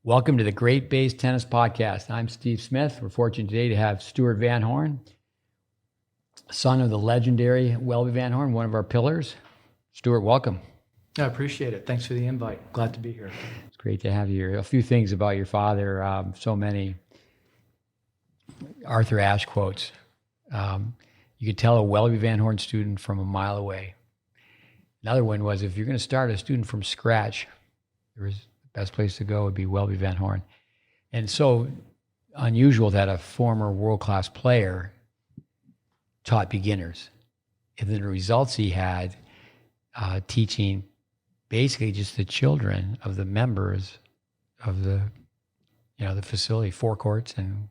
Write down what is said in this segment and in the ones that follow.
Welcome to the GreatBase Tennis Podcast. I'm Steve Smith. We're fortunate today to have Stuart Van Horn, son of the legendary Welby Van Horn, one of our pillars. Stuart, welcome. I appreciate it. Thanks for the invite. Glad to be here. It's great to have you here. A few things about your father, so many Arthur Ashe quotes. You could tell a Welby Van Horn student from a mile away. Another one was, if you're going to start a student from scratch, the best place to go would be Welby Van Horn. And so unusual that a former world-class player taught beginners. And the results he had teaching basically just the children of the members of the facility, four courts in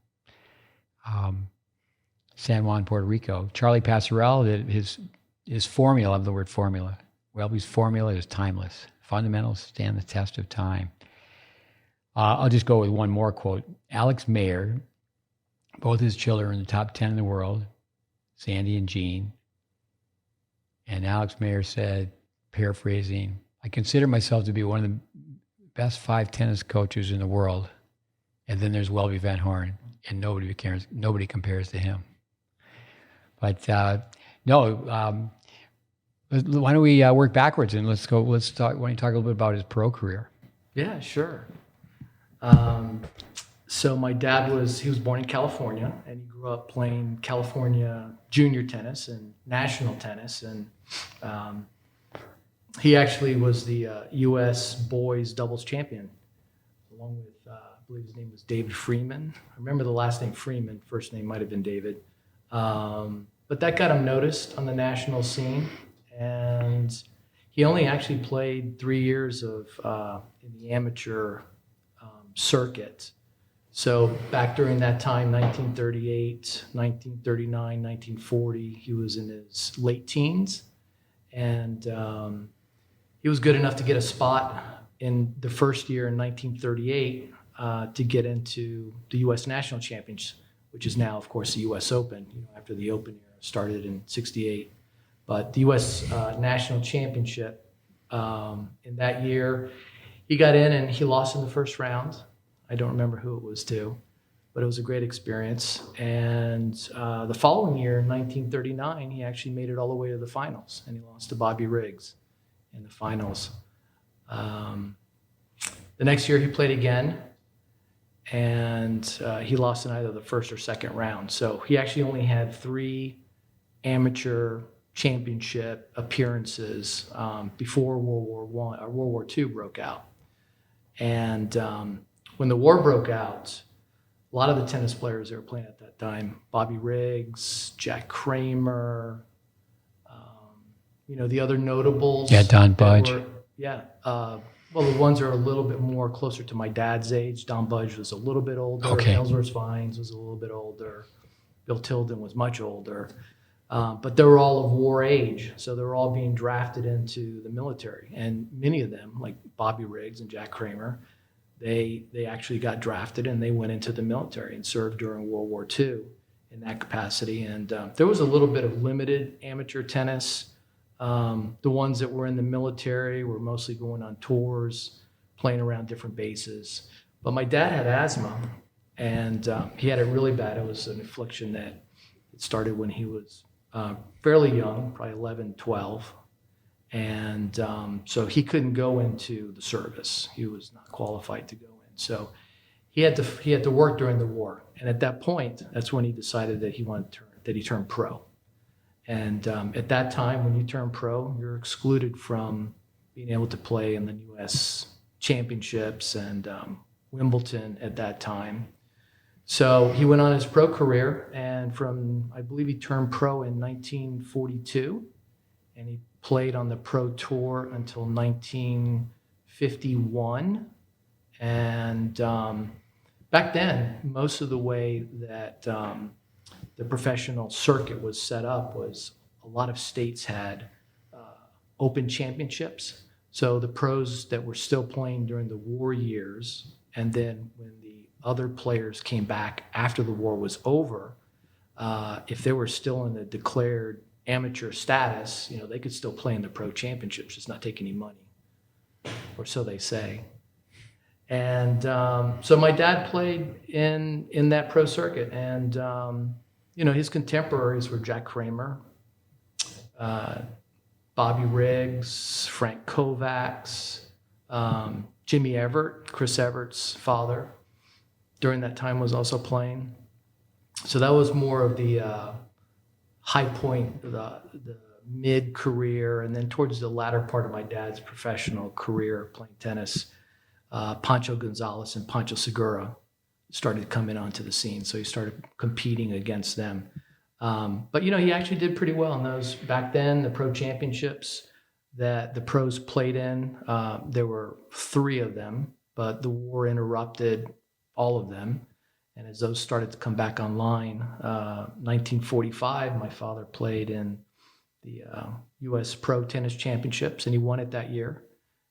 San Juan, Puerto Rico. Charlie Passarell, his formula, I love the word formula. Welby's formula is timeless. Fundamentals stand the test of time. I'll just go with one more quote. Alex Mayer, both his children are in the top 10 in the world, Sandy and Jean. And Alex Mayer said, paraphrasing, I consider myself to be one of the best 5 tennis coaches in the world. And then there's Welby Van Horn, and nobody compares to him. But why don't we work backwards and let's talk. Why don't you talk a little bit about his pro career? Yeah, sure. So my dad was born in California, and he grew up playing California junior tennis and national tennis. And he actually was the U.S. boys doubles champion, along with, I believe his name was David Freeman. I remember the last name Freeman, first name might have been David. But that got him noticed on the national scene. And he only actually played 3 years of in the amateur circuit. So back during that time, 1938, 1939, 1940, he was in his late teens. And he was good enough to get a spot in the first year in 1938 to get into the U.S. National Championships, which is now, of course, the U.S. Open, after the Open era started in '68. But the U.S. National Championship, in that year, he got in and he lost in the first round. I don't remember who it was to, but it was a great experience. And the following year, in 1939, he actually made it all the way to the finals, and he lost to Bobby Riggs in the finals. The next year, he played again, and he lost in either the first or second round. So he actually only had 3 amateur championship appearances before World War II broke out. And when the war broke out, a lot of the tennis players that were playing at that time, Bobby Riggs, Jack Kramer, the other notables. Yeah, Don Budge. Well, the ones that are a little bit more closer to my dad's age. Don Budge was a little bit older. Okay. Ellsworth Vines was a little bit older. Bill Tilden was much older. But they were all of war age, so they were all being drafted into the military. And many of them, like Bobby Riggs and Jack Kramer, they actually got drafted and they went into the military and served during World War II in that capacity. And there was a little bit of limited amateur tennis. The ones that were in the military were mostly going on tours, playing around different bases. But my dad had asthma, and he had it really bad. It was an affliction that it started when he was fairly young, probably 11, 12. And so he couldn't go into the service. He was not qualified to go in. So he had to work during the war. And at that point, that's when he decided that he turned pro. And at that time, when you turn pro, you're excluded from being able to play in the U.S. championships and Wimbledon at that time. So he went on his pro career, and I believe he turned pro in 1942, and he played on the pro tour until 1951. And back then, most of the way that the professional circuit was set up was a lot of states had open championships. So the pros that were still playing during the war years, and then when the other players came back after the war was over, if they were still in the declared amateur status, they could still play in the pro championships, just not take any money, or so they say. And so my dad played in that pro circuit, and his contemporaries were Jack Kramer, Bobby Riggs, Frank Kovacs, Jimmy Everett, Chris Everett's father, during that time was also playing. So that was more of the high point, the mid-career, and then towards the latter part of my dad's professional career playing tennis, Pancho Gonzalez and Pancho Segura started coming onto the scene. So he started competing against them. But, he actually did pretty well in those. Back then, the pro championships that the pros played in, there were 3 of them, but the war interrupted all of them. And as those started to come back online, 1945, my father played in the U.S. Pro Tennis Championships, and he won it that year.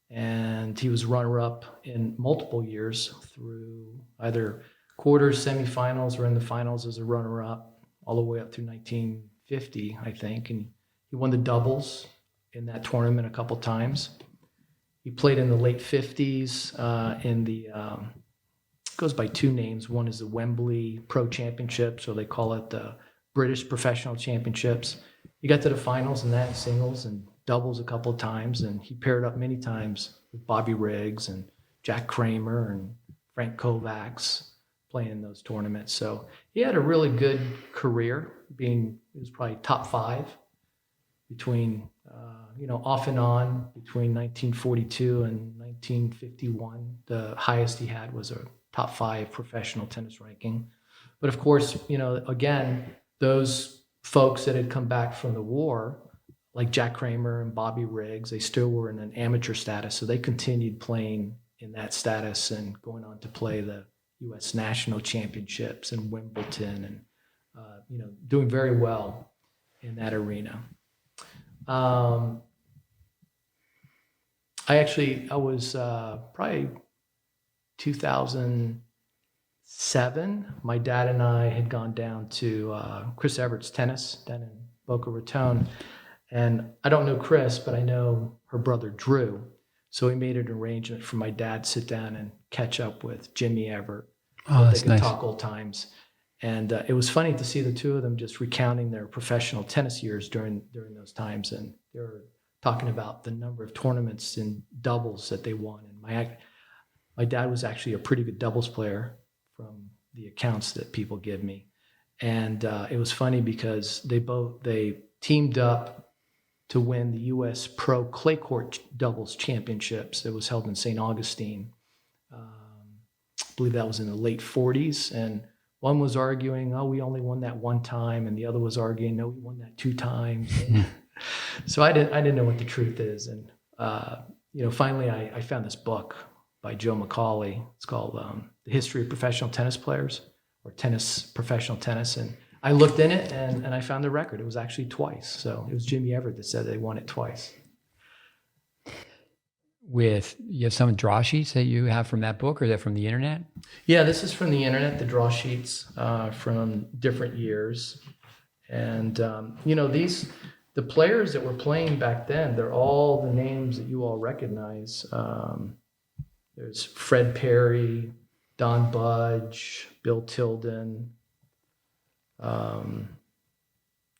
And he was runner-up in multiple years through either quarters, semifinals, or in the finals as a runner-up, all the way up through 1950, I think. And he won the doubles in that tournament a couple times. He played in the late 50s in the goes by 2 names. One is the Wembley Pro Championships, or they call it the British Professional Championships. He got to the finals in that, singles and doubles a couple of times, and he paired up many times with Bobby Riggs and Jack Kramer and Frank Kovacs playing in those tournaments. So he had a really good career, he was probably top 5 between, off and on between 1942 and 1951. The highest he had was a top 5 professional tennis ranking. But of course, again, those folks that had come back from the war, like Jack Kramer and Bobby Riggs, they still were in an amateur status. So they continued playing in that status and going on to play the U.S. national championships in Wimbledon and, doing very well in that arena. I was probably 2007. My dad and I had gone down to Chris Everett's tennis down in Boca Raton. And I don't know Chris, but I know her brother Drew. So we made an arrangement for my dad to sit down and catch up with Jimmy Everett. Oh, that's they could nice. talk old times. And it was funny to see the 2 of them just recounting their professional tennis years during those times. And they were talking about the number of tournaments in doubles that they won. And my dad was actually a pretty good doubles player from the accounts that people give me. And it was funny because they teamed up to win the U.S. Pro Clay Court Doubles Championships that was held in St. Augustine. I believe that was in the late 40s. And one was arguing, we only won that 1 time. And the other was arguing, no, we won that 2 times. So I didn't know what the truth is. And, finally I found this book by Joe McCauley. It's called The History of Professional Tennis Players, or Professional Tennis. And I looked in it and I found the record. It was actually twice. So it was Jimmy Everett that said they won it twice. You have some draw sheets that you have from that book, or is that from the internet? Yeah, this is from the internet, the draw sheets from different years. And, the players that were playing back then, they're all the names that you all recognize. There's Fred Perry, Don Budge, Bill Tilden,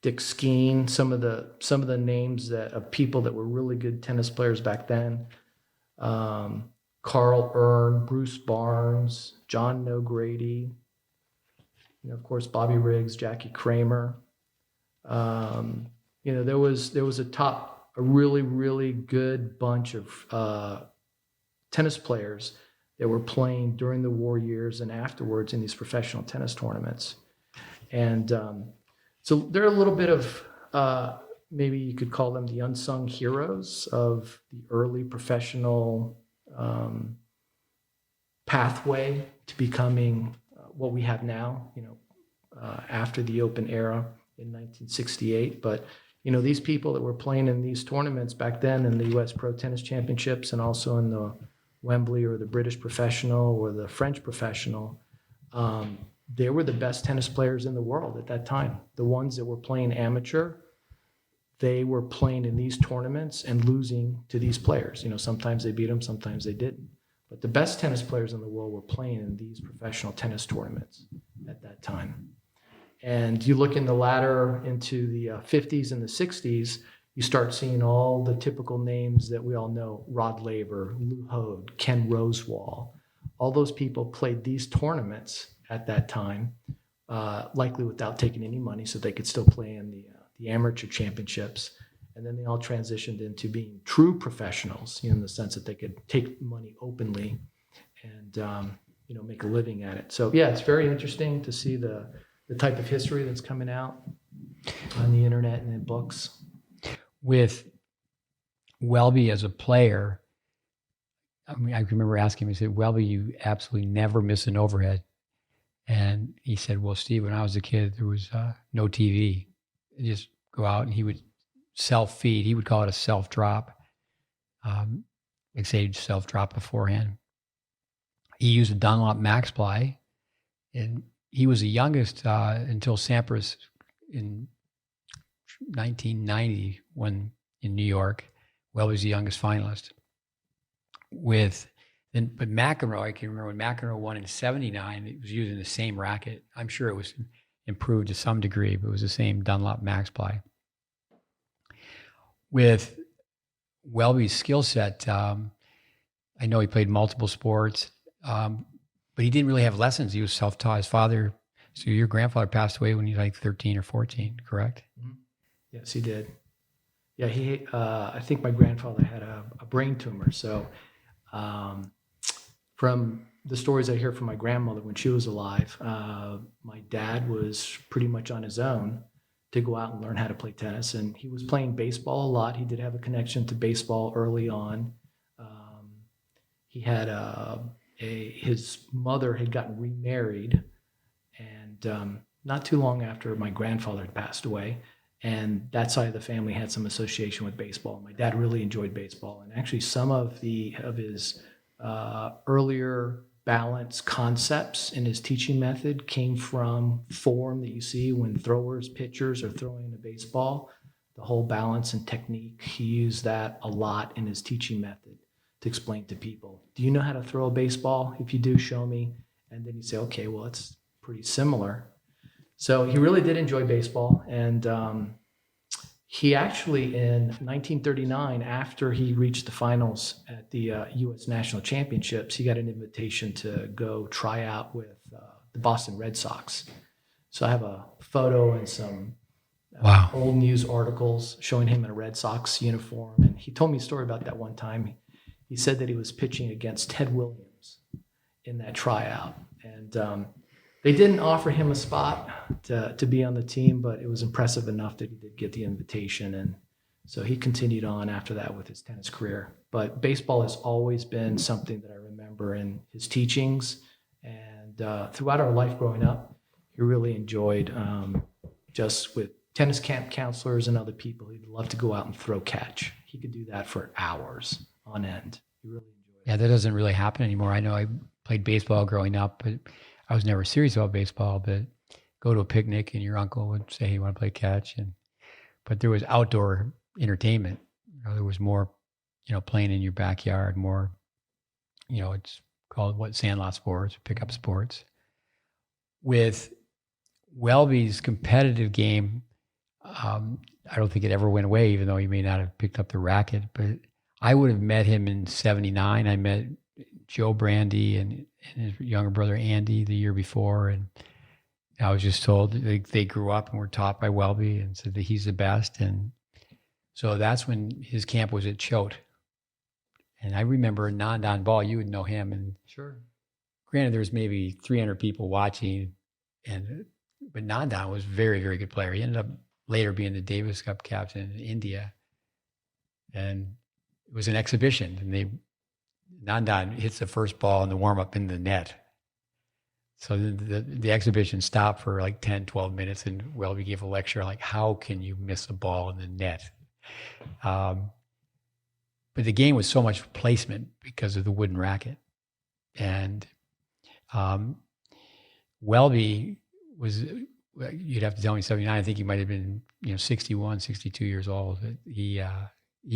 Dick Skeen, some of the names of people that were really good tennis players back then. Carl Earn, Bruce Barnes, John Nogrady, of course Bobby Riggs, Jackie Kramer. There was a really, really good bunch of tennis players that were playing during the war years and afterwards in these professional tennis tournaments. And so they're a little bit of, maybe you could call them the unsung heroes of the early professional pathway to becoming what we have now, after the Open era in 1968. But, these people that were playing in these tournaments back then in the U.S. Pro Tennis Championships and also in the Wembley or the British Professional or the French Professional, they were the best tennis players in the world at that time. The ones that were playing amateur, they were playing in these tournaments and losing to these players. Sometimes they beat them, sometimes they didn't. But the best tennis players in the world were playing in these professional tennis tournaments at that time. And you look in the ladder into the 50s and the 60s, you start seeing all the typical names that we all know: Rod Laver, Lou Hode, Ken Rosewall. All those people played these tournaments at that time, likely without taking any money, so they could still play in the amateur championships. And then they all transitioned into being true professionals, in the sense that they could take money openly and make a living at it. So yeah, it's very interesting to see the type of history that's coming out on the internet and in books. With Welby as a player, I remember asking him, he said, "Welby, you absolutely never miss an overhead." And he said, "Well, Steve, when I was a kid, there was no TV. You just go out and he would self-feed. He would call it a self-drop. Like say self-drop beforehand. He used a Dunlop Max Ply, and he was the youngest until Sampras in 1990 when in New York. Welby was the youngest finalist. But McEnroe, I can remember when McEnroe won in '79, it was using the same racket. I'm sure it was improved to some degree, but it was the same Dunlop Max Ply. With Welby's skill set, I know he played multiple sports, but he didn't really have lessons. He was self-taught. His father, so your grandfather passed away when he was like 13 or 14, correct? Mm-hmm. Yes, he did. Yeah, I think my grandfather had a brain tumor. So from the stories I hear from my grandmother when she was alive, my dad was pretty much on his own to go out and learn how to play tennis. And he was playing baseball a lot. He did have a connection to baseball early on. He had his mother had gotten remarried, and not too long after my grandfather had passed away. And that side of the family had some association with baseball. My dad really enjoyed baseball, and actually some of his earlier balance concepts in his teaching method came from form that you see when throwers, pitchers are throwing a baseball. The whole balance and technique, he used that a lot in his teaching method to explain to people. Do you know how to throw a baseball? If you do, show me. And then you say, okay, well, it's pretty similar. So he really did enjoy baseball. And he actually, in 1939, after he reached the finals at the U.S. National Championships, he got an invitation to go try out with the Boston Red Sox. So I have a photo and some old news articles showing him in a Red Sox uniform. And he told me a story about that one time. He said that he was pitching against Ted Williams in that tryout. And they didn't offer him a spot to be on the team, but it was impressive enough that he did get the invitation. And so he continued on after that with his tennis career. But baseball has always been something that I remember in his teachings. And throughout our life growing up, he really enjoyed just with tennis camp counselors and other people, he'd love to go out and throw catch. He could do that for hours on end. He really enjoyed it. Yeah, that doesn't really happen anymore. I know I played baseball growing up, but I was never serious about baseball. But go to a picnic and your uncle would say, "Hey, you want to play catch?" But there was outdoor entertainment. There was more, playing in your backyard, more, it's called sandlot sports, pickup sports. With Welby's competitive game, I don't think it ever went away, even though he may not have picked up the racket. But I would have met him in '79. I met Joe Brandy and his younger brother Andy the year before, and I was just told they grew up and were taught by Welby and said that he's the best. And so that's when his camp was at Choate. And I remember Nandan Ball, you would know him. And Sure. Granted, there was maybe 300 people watching, but Nandan was a very, very good player. He ended up later being the Davis Cup captain in India. And it was an exhibition, and Nandan hits the first ball in the warm-up in the net. So the exhibition stopped for like 10, 12 minutes, and Welby gave a lecture like, how can you miss a ball in the net? But the game was so much placement because of the wooden racket. And Welby was, you'd have to tell me 79, I think he might have been 61, 62 years old. He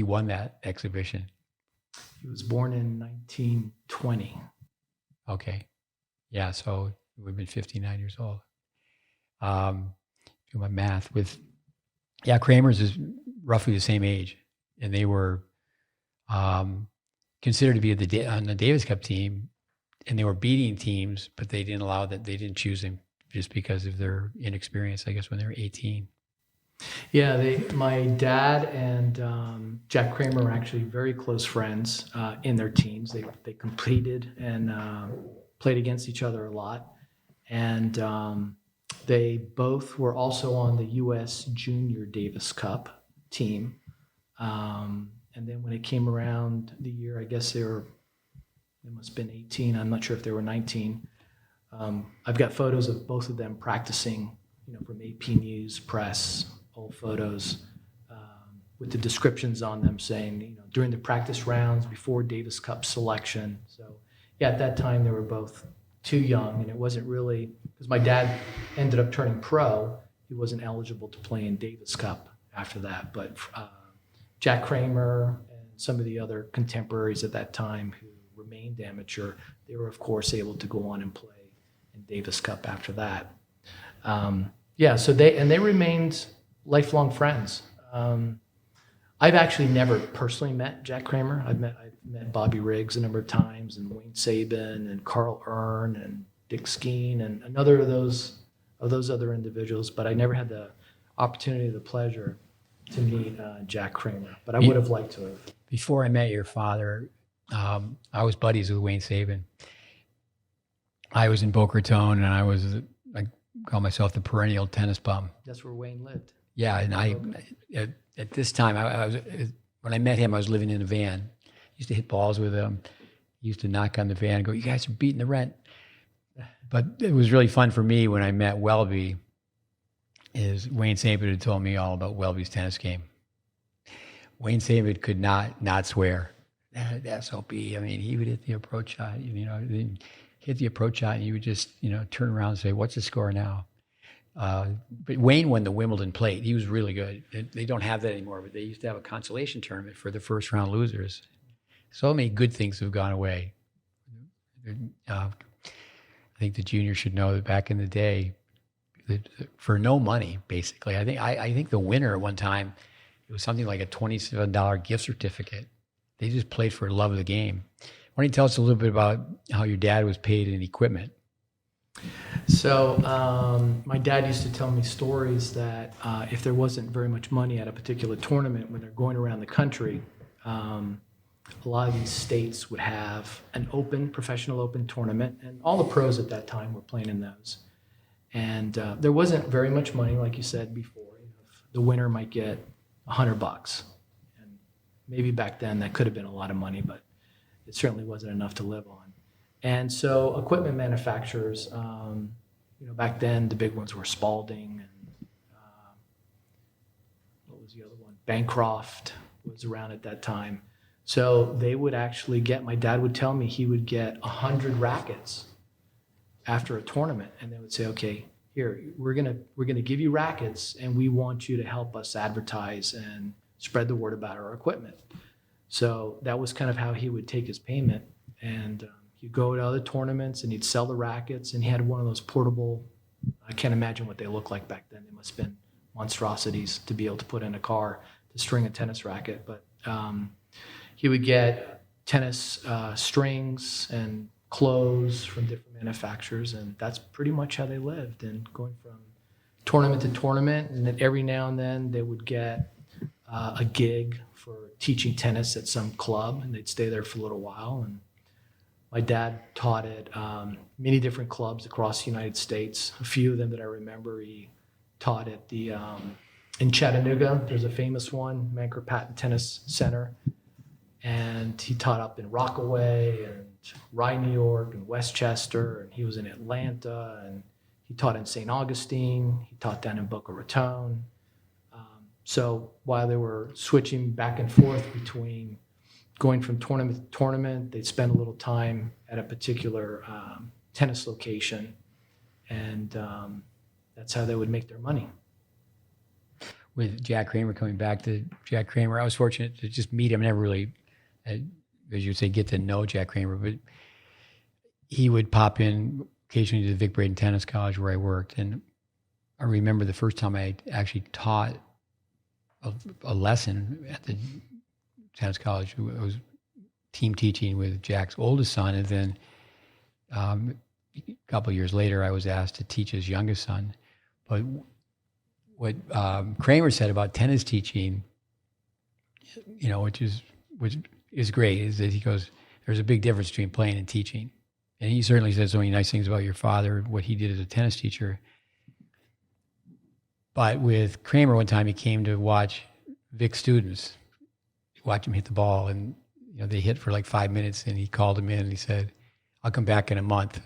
won that exhibition. He was born in 1920. Okay. Yeah, so he would have been 59 years old. Do my math with, yeah, Kramer's is roughly the same age, and they were considered to be on the Davis Cup team, and they were beating teams, but they didn't allow that. They didn't choose him just because of their inexperience, I guess, when they were 18. Yeah, my dad and Jack Kramer were actually very close friends in their teens. They competed and played against each other a lot. And they both were also on the U.S. Junior Davis Cup team. And then when it came around the year, I guess they must have been 18. I'm not sure if they were 19. I've got photos of both of them practicing, from AP News, Press, old photos with the descriptions on them saying, during the practice rounds before Davis Cup selection. So, yeah, at that time they were both too young, and it wasn't really, because my dad ended up turning pro, he wasn't eligible to play in Davis Cup after that. But Jack Kramer and some of the other contemporaries at that time who remained amateur, they were, of course, able to go on and play in Davis Cup after that. So they remained lifelong friends. I've actually never personally met Jack Kramer. I've met Bobby Riggs a number of times, and Wayne Sabin, and Carl Earn, and Dick Skeen, and another of those other individuals. But I never had the opportunity, the pleasure to meet Jack Kramer. But I would have liked to have. Before I met your father, I was buddies with Wayne Sabin. I was in Boca Raton, and I call myself the perennial tennis bum. That's where Wayne lived. Yeah, and at this time, when I met him, I was living in a van. I used to hit balls with him. He used to knock on the van and go, "You guys are beating the rent." But it was really fun for me when I met Welby, is Wayne Sabin had told me all about Welby's tennis game. Wayne Sabin could not swear. That SOB, I mean, he would hit the approach shot, hit the approach shot, and you would just, turn around and say, "What's the score now?" But Wayne won the Wimbledon plate. He was really good. They don't have that anymore, but they used to have a consolation tournament for the first round losers. So many good things have gone away. I think the juniors should know that back in the day, that for no money, basically, I think the winner at one time, it was something like a $27 gift certificate. They just played for love of the game. Why don't you tell us a little bit about how your dad was paid in equipment? So my dad used to tell me stories that if there wasn't very much money at a particular tournament, when they're going around the country, a lot of these states would have an professional open tournament, and all the pros at that time were playing in those. And there wasn't very much money, like you said before. The winner might get $100, and maybe back then that could have been a lot of money, but it certainly wasn't enough to live on. And so equipment manufacturers, back then the big ones were Spalding, and what was the other one? Bancroft was around at that time. So they would actually my dad would tell me he would get 100 rackets after a tournament, and they would say, "Okay, here, we're gonna give you rackets, and we want you to help us advertise and spread the word about our equipment." So that was kind of how he would take his payment, and he'd go to other tournaments and he'd sell the rackets, and he had one of those portable, I can't imagine what they looked like back then. They must have been monstrosities to be able to put in a car to string a tennis racket. But he would get tennis strings and clothes from different manufacturers, and that's pretty much how they lived, and going from tournament to tournament. And then every now and then they would get a gig for teaching tennis at some club, and they'd stay there for a little while. And my dad taught at many different clubs across the United States. A few of them that I remember, he taught at in Chattanooga. There's a famous one, Manker Patton Tennis Center. And he taught up in Rockaway and Rye, New York, and Westchester. And he was in Atlanta, and he taught in St. Augustine. He taught down in Boca Raton. So while they were switching back and forth between going from tournament to tournament, they'd spend a little time at a particular tennis location, and that's how they would make their money. With Jack Kramer, coming back to Jack Kramer, I was fortunate to just meet him. I never really as you would say, get to know Jack Kramer, but he would pop in occasionally to the Vic Braden Tennis College where I worked. And I remember the first time I actually taught a lesson at the tennis college. It was team teaching with Jack's oldest son. And then a couple of years later, I was asked to teach his youngest son. But what Kramer said about tennis teaching, which is great, is that he goes, there's a big difference between playing and teaching. And he certainly said so many nice things about your father, what he did as a tennis teacher. But with Kramer, one time he came to watch Vic's students, watch him hit the ball, and they hit for like 5 minutes, and he called him in and he said, I'll come back in a month.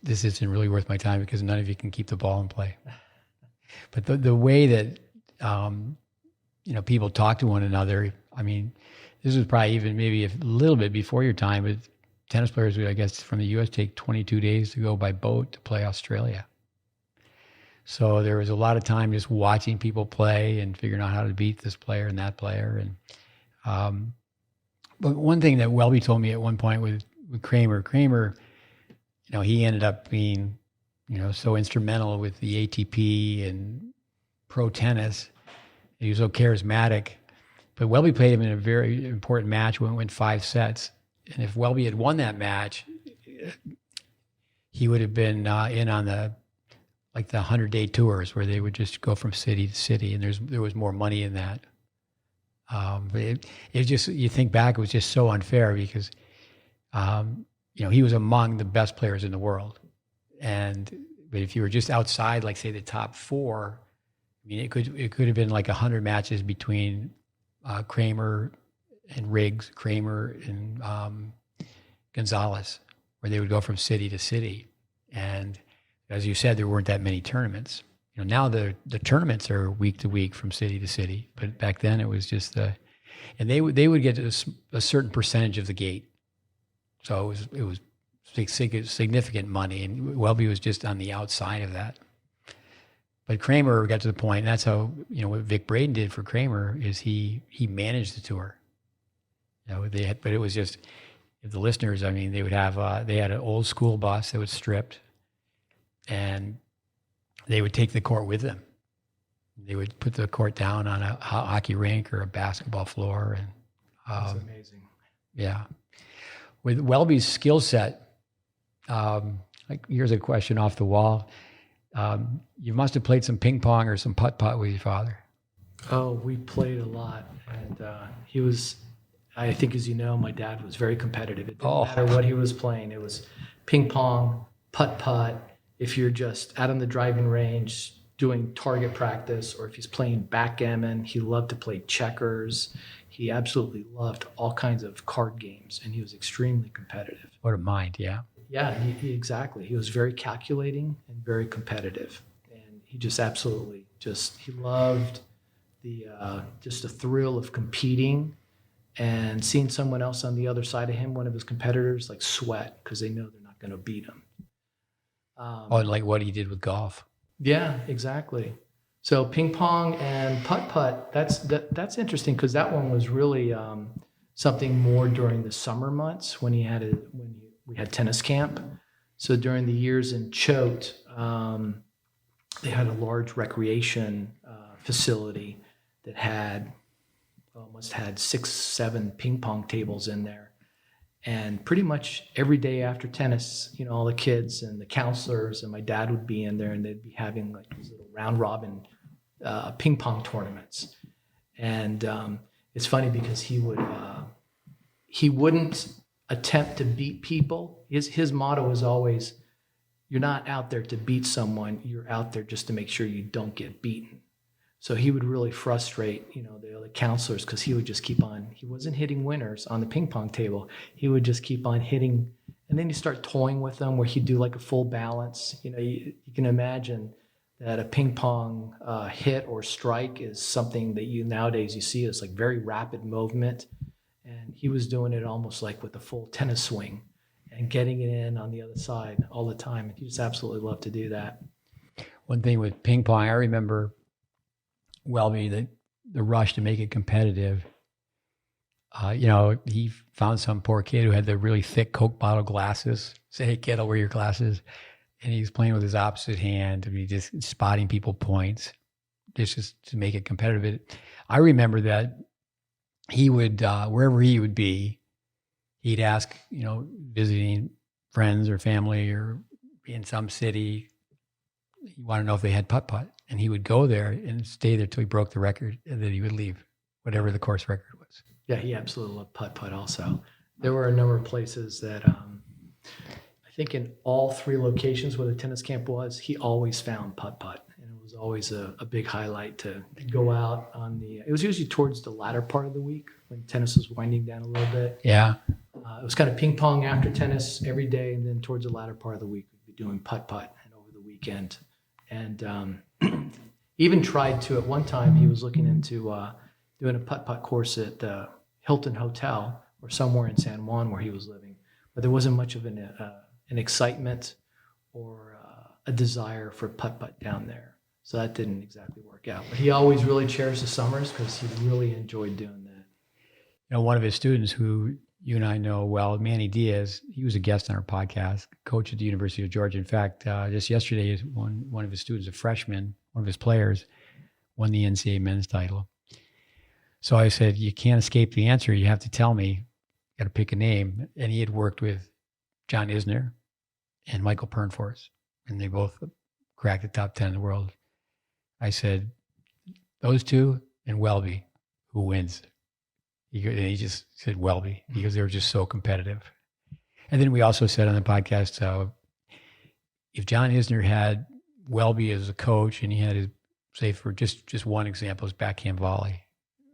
This isn't really worth my time because none of you can keep the ball in play. But the way that people talk to one another, I mean, this was probably even maybe a little bit before your time, but tennis players, I guess, from the U.S. take 22 days to go by boat to play Australia. So there was a lot of time just watching people play and figuring out how to beat this player and that player. And but one thing that Welby told me at one point with Kramer, he ended up being, so instrumental with the ATP and pro tennis. He was so charismatic. But Welby played him in a very important match when it went 5 sets. And if Welby had won that match, he would have been in on the 100-day tours where they would just go from city to city, and there was more money in that. But it just, you think back, it was just so unfair because, he was among the best players in the world. But if you were just outside, like say the top 4, I mean, it could have been like 100 matches between Kramer and Riggs, Kramer and Gonzalez, where they would go from city to city. And as you said, there weren't that many tournaments. Now the tournaments are week to week from city to city, but back then it was just and they would get a certain percentage of the gate. So it was significant money, and Welby was just on the outside of that. But Kramer got to the point, and that's how, what Vic Braden did for Kramer is he managed the tour. But it was just, if the listeners, I mean, they would have, they had an old school bus that was stripped, and they would take the court with them. They would put the court down on a hockey rink or a basketball floor. And that's amazing. Yeah. With Welby's skill set, here's a question off the wall. You must have played some ping pong or some putt-putt with your father. Oh, we played a lot. And he was, I think, as you know, my dad was very competitive. It didn't matter what he was playing. It was ping pong, putt-putt. If you're just out on the driving range doing target practice, or if he's playing backgammon, he loved to play checkers. He absolutely loved all kinds of card games, and he was extremely competitive. What a mind, yeah. Yeah, he exactly. He was very calculating and very competitive, and he just absolutely he loved the thrill of competing and seeing someone else on the other side of him, one of his competitors, like sweat because they know they're not going to beat him. Like what he did with golf. Yeah, exactly. So ping pong and putt-putt, that's interesting because that one was really something more during the summer months when we had tennis camp. So during the years in Choate, they had a large recreation facility that almost had 6, 7 ping pong tables in there. And pretty much every day after tennis, all the kids and the counselors and my dad would be in there, and they'd be having like these little round robin ping pong tournaments. And it's funny because he wouldn't attempt to beat people. His motto is always, you're not out there to beat someone, you're out there just to make sure you don't get beaten. So he would really frustrate, the other counselors because he would just keep on. He wasn't hitting winners on the ping pong table. He would just keep on hitting, and then you start toying with them where he'd do like a full balance. You can imagine that a ping pong hit or strike is something that nowadays you see as like very rapid movement, and he was doing it almost like with a full tennis swing and getting it in on the other side all the time. And he just absolutely loved to do that. One thing with ping pong, I remember Welby, the rush to make it competitive. He found some poor kid who had the really thick Coke bottle glasses. Say, hey, kid, I'll wear your glasses. And he's playing with his opposite hand. I mean, just spotting people points, just to make it competitive. I remember that he would, wherever he would be, he'd ask, visiting friends or family or in some city, he wanted to know if they had PuttPutt. And he would go there and stay there till he broke the record, and then he would leave, whatever the course record was. Yeah, he absolutely loved PuttPutt also. There were a number of places that I think in all 3 locations where the tennis camp was, he always found PuttPutt. And it was always a big highlight to go out on it was usually towards the latter part of the week when tennis was winding down a little bit. Yeah. It was kind of ping pong after tennis every day. And then towards the latter part of the week, we'd be doing PuttPutt and over the weekend. And even tried to, at one time, he was looking into doing a PuttPutt course at the Hilton Hotel or somewhere in San Juan where he was living. But there wasn't much of an excitement or a desire for PuttPutt down there. So that didn't exactly work out. But he always really cherished the summers because he really enjoyed doing that. One of his students who you and I know well, Manny Diaz, he was a guest on our podcast, coach at the University of Georgia. In fact, just yesterday, one of his students, a freshman, one of his players, won the NCAA men's title. So I said, you can't escape the answer. You have to tell me. Got to pick a name. And he had worked with John Isner and Michael Pernfors, and they both cracked the top 10 in the world. I said, those two and Welby, who wins? He just said Welby because they were just so competitive. And then we also said on the podcast, if John Isner had Welby as a coach and he had his, say for just one example, his backhand volley,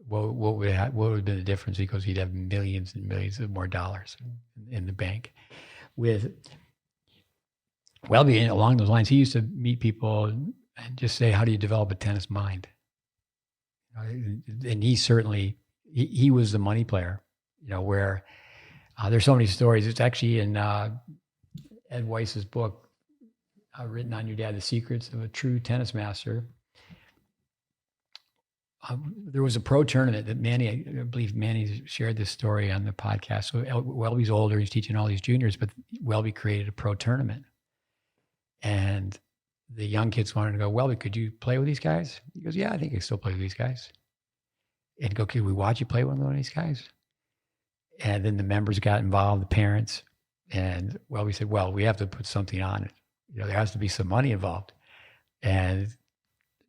what would have been the difference? Because he'd have millions and millions of more dollars in the bank. With Welby, along those lines, he used to meet people and just say, how do you develop a tennis mind? And he certainly, he was the money player, where there's so many stories. It's actually in Ed Weiss's book, Written on Your Dad, The Secrets of a True Tennis Master. There was a pro tournament that I believe Manny shared this story on the podcast. So Welby's older, he's teaching all these juniors, but Welby created a pro tournament. And the young kids wanted to go, Welby, could you play with these guys? He goes, yeah, I think I can still play with these guys. And go, could we watch you play with one of these guys? And then the members got involved, the parents. And Welby said, well, we have to put something on it. There has to be some money involved. And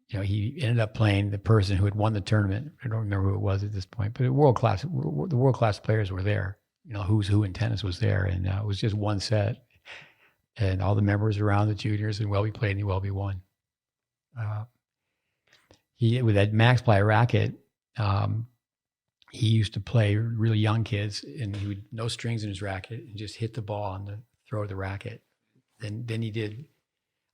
he ended up playing the person who had won the tournament. I don't remember who it was at this point, but the world-class players were there. Who's who in tennis was there. And it was just one set. And all the members around the juniors, and Welby played, and Welby won. With that Max Ply racket, he used to play really young kids, and he would no strings in his racket and just hit the ball on the throw of the racket. Then he did,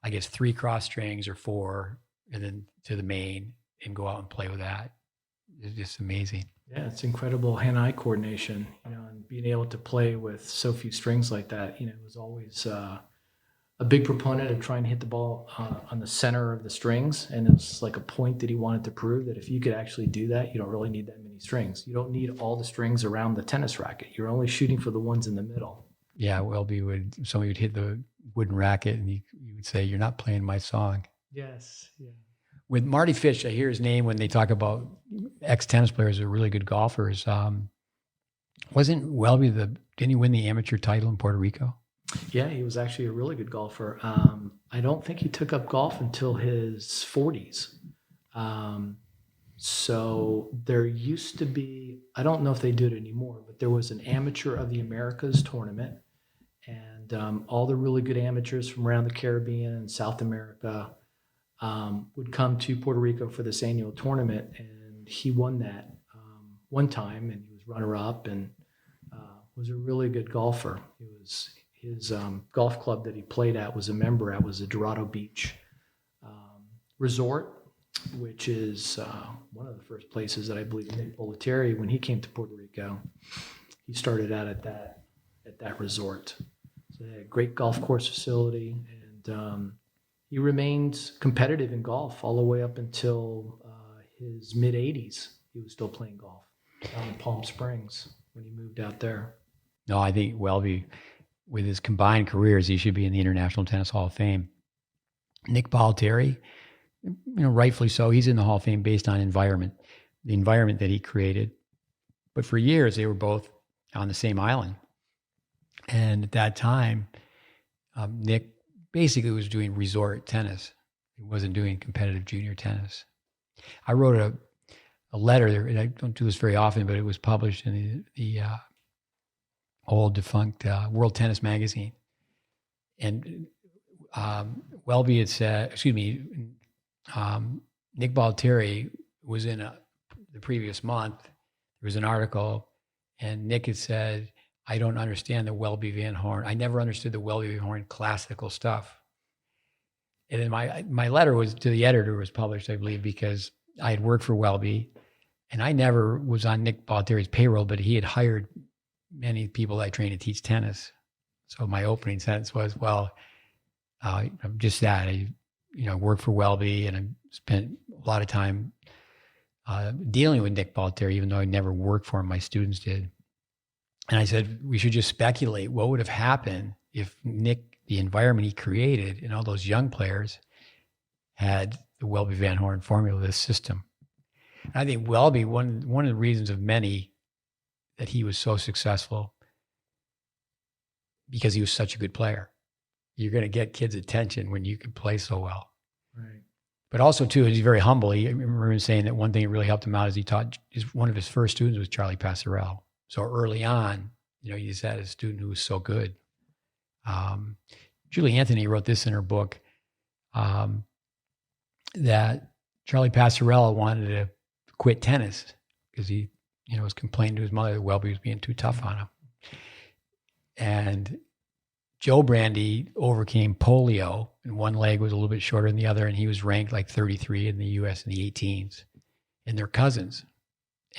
I guess, 3 cross strings or 4, and then to the main and go out and play with that. It's just amazing. Yeah, it's incredible hand-eye coordination, and being able to play with so few strings like that. Was always a big proponent of trying to hit the ball on the center of the strings, and it's like a point that he wanted to prove that if you could actually do that, you don't really need that many strings. You don't need all the strings around the tennis racket. You're only shooting for the ones in the middle. Yeah, somebody would hit the wooden racket, and you would say, "You're not playing my song." Yes, yeah. With Marty Fish, I hear his name when they talk about ex-tennis players who are really good golfers. Wasn't Welby didn't he win the amateur title in Puerto Rico? Yeah, he was actually a really good golfer. I don't think he took up golf until his 40s. So there used to be, I don't know if they do it anymore, but there was an Amateur of the Americas tournament. And all the really good amateurs from around the Caribbean and South America would come to Puerto Rico for this annual tournament. And he won that one time, and he was runner-up and was a really good golfer. His golf club that he played at was a member at was the Dorado Beach Resort, which is one of the first places that I believe Nick Bollettieri, when he came to Puerto Rico, he started out at that resort. So they had a great golf course facility, and he remained competitive in golf all the way up until his mid-80s. He was still playing golf. down in Palm Springs when he moved out there. No, I think Welby, with his combined careers, he should be in the International Tennis Hall of Fame. Nick Bollettieri, rightfully so, he's in the Hall of Fame based on the environment that he created. But for years, they were both on the same island. And at that time, Nick basically was doing resort tennis. He wasn't doing competitive junior tennis. I wrote a letter, and I don't do this very often, but it was published in the old defunct World Tennis magazine. And Welby had said, Nick Bollettieri was in the previous month. There was an article, and Nick had said, I don't understand the Welby Van Horn. I never understood the Welby Van Horn classical stuff. And then my letter was to the editor, was published, I believe, because I had worked for Welby, and I never was on Nick Bollettieri's payroll, but he had hired many people I trained to teach tennis. So my opening sentence was, well, I'm just that. I worked for Welby, and I spent a lot of time dealing with Nick Bollettieri, even though I never worked for him. My students did. And I said, we should just speculate what would have happened if Nick, the environment he created, and all those young players had the Welby Van Horn formula, this system. And I think Welby, one of the reasons of many that he was so successful, because he was such a good player. You're going to get kids' attention when you can play so well. Right. But also, too, he's very humble. I remember him saying that one thing that really helped him out is one of his first students was Charlie Passerelle. So early on, he just had a student who was so good. Julie Anthony wrote this in her book, that Charlie Passerelle wanted to quit tennis because he, was complaining to his mother that Welby was being too tough on him. And Joe Brandy overcame polio, and one leg was a little bit shorter than the other, and he was ranked like 33 in the U.S. in the 18s. And they're cousins.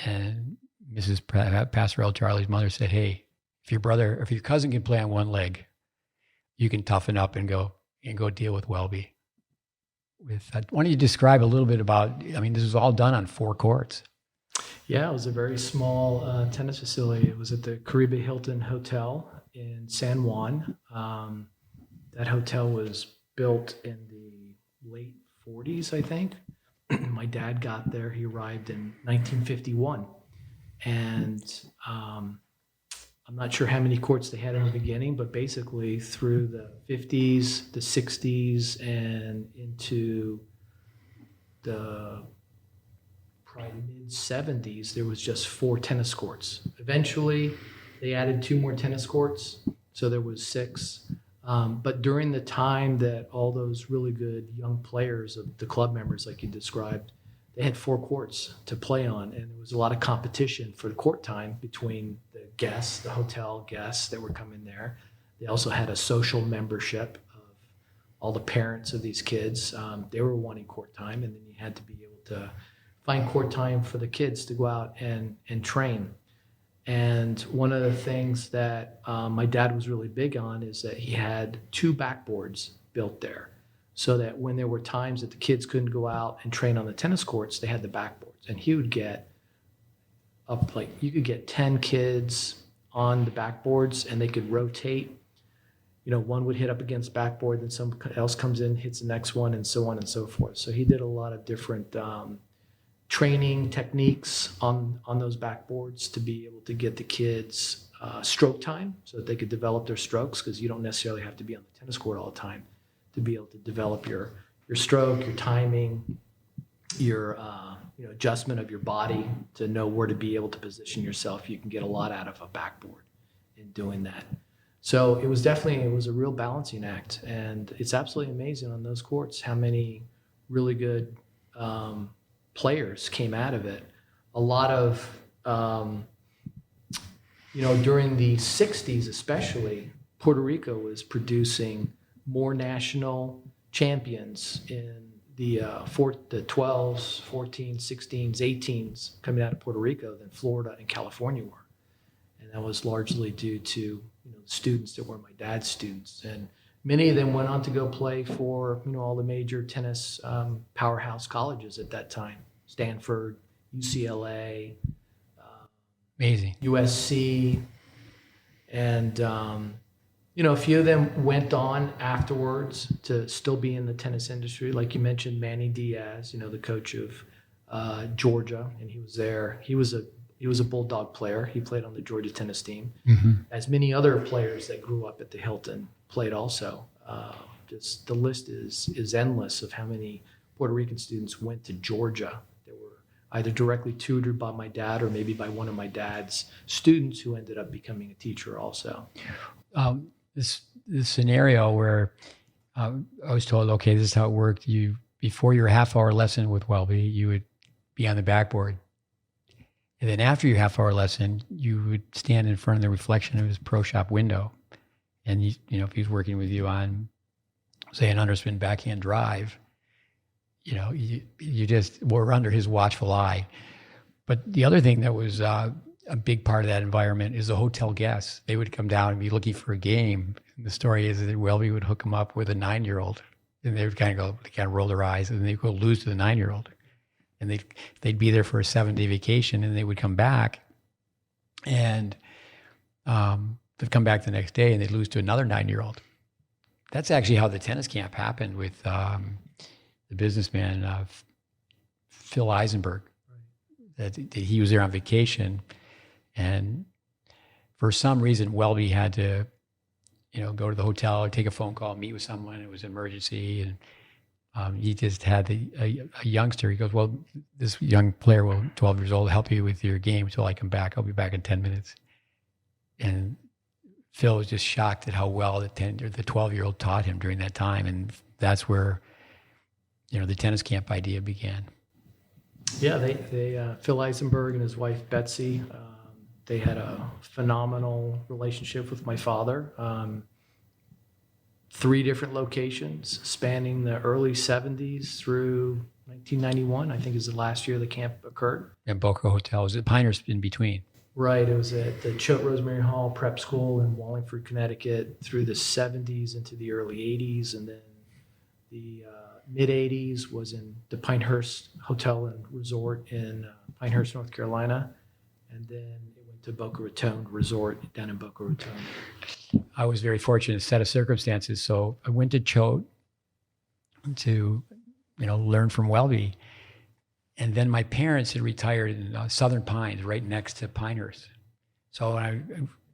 And Mrs. Passerelle, Charlie's mother, said, hey, if your cousin can play on one leg, you can toughen up and go deal with Welby. Why don't you describe a little bit about, this was all done on 4 courts. Yeah, it was a very small tennis facility. It was at the Caribe Hilton Hotel in San Juan. That hotel was built in the late 40s, I think. My dad got there. He arrived in 1951. And I'm not sure how many courts they had in the beginning, but basically through the 50s, the 60s, and into the probably mid-70s, there was just 4 tennis courts. Eventually, they added 2 more tennis courts, so there was 6. But during the time that all those really good young players of the club members, like you described, they had 4 courts to play on, and there was a lot of competition for the court time between the guests, the hotel guests that were coming there. They also had a social membership of all the parents of these kids. They were wanting court time, and then you had to be able to find court time for the kids to go out and train. And one of the things that my dad was really big on is that he had 2 backboards built there, so that when there were times that the kids couldn't go out and train on the tennis courts, they had the backboards. And he would get up, you could get 10 kids on the backboards, and they could rotate. One would hit up against backboard, then someone else comes in, hits the next one, and so on and so forth. So he did a lot of different training techniques on those backboards to be able to get the kids stroke time so that they could develop their strokes, because you don't necessarily have to be on the tennis court all the time to be able to develop your stroke, your timing, your adjustment of your body to know where to be able to position yourself. You can get a lot out of a backboard in doing that. So it was a real balancing act, and it's absolutely amazing on those courts how many really good players came out of it. A lot of, during the 60s especially, Puerto Rico was producing more national champions in the 12s, 14s, 16s, 18s coming out of Puerto Rico than Florida and California were. And that was largely due to students that were my dad's students. And many of them went on to go play for all the major tennis powerhouse colleges at that time: Stanford, UCLA, Amazing. USC, and a few of them went on afterwards to still be in the tennis industry. Like you mentioned, Manny Diaz, the coach of Georgia, and he was there. He was a Bulldog player. He played on the Georgia tennis team. Mm-hmm. As many other players that grew up at the Hilton played also. Just the list is endless of how many Puerto Rican students went to Georgia. They were either directly tutored by my dad or maybe by one of my dad's students who ended up becoming a teacher also. This scenario where I was told, okay, this is how it worked. Before your half-hour lesson with Welby, you would be on the backboard. And then after your half-hour lesson, you would stand in front of the reflection of his pro shop window. And, if he's working with you on, say, an underspin backhand drive, you just were under his watchful eye. But the other thing that was a big part of that environment is the hotel guests. They would come down and be looking for a game. And the story is that Welby would hook them up with a 9-year-old. And they would kind of roll their eyes, and they would go lose to the 9-year-old. And they'd be there for a 7-day vacation, and they would come back, and they'd come back the next day, and they'd lose to another 9-year-old. That's actually how the tennis camp happened with the businessman Phil Eisenberg. Right. That he was there on vacation, and for some reason, Welby had to, go to the hotel or take a phone call, meet with someone. It was an emergency, and he just had a youngster. He goes, well, this young player, 12 years old, help you with your game until I come back. I'll be back in 10 minutes. And Phil was just shocked at how well the 12-year-old taught him during that time. And that's where, the tennis camp idea began. Yeah, Phil Eisenberg and his wife, Betsy, they had a phenomenal relationship with my father. 3 different locations spanning the early 70s through 1991, I think is the last year the camp occurred. And Boca Hotel. Was it Pinehurst in between? Right. It was at the Choate Rosemary Hall Prep School in Wallingford, Connecticut through the 70s into the early 80s. And then the mid-80s was in the Pinehurst Hotel and Resort in Pinehurst, North Carolina. And then it went to Boca Raton Resort down in Boca Raton. I was very fortunate set of circumstances. So I went to Choate to, learn from Welby. And then my parents had retired in Southern Pines, right next to Pinehurst. So I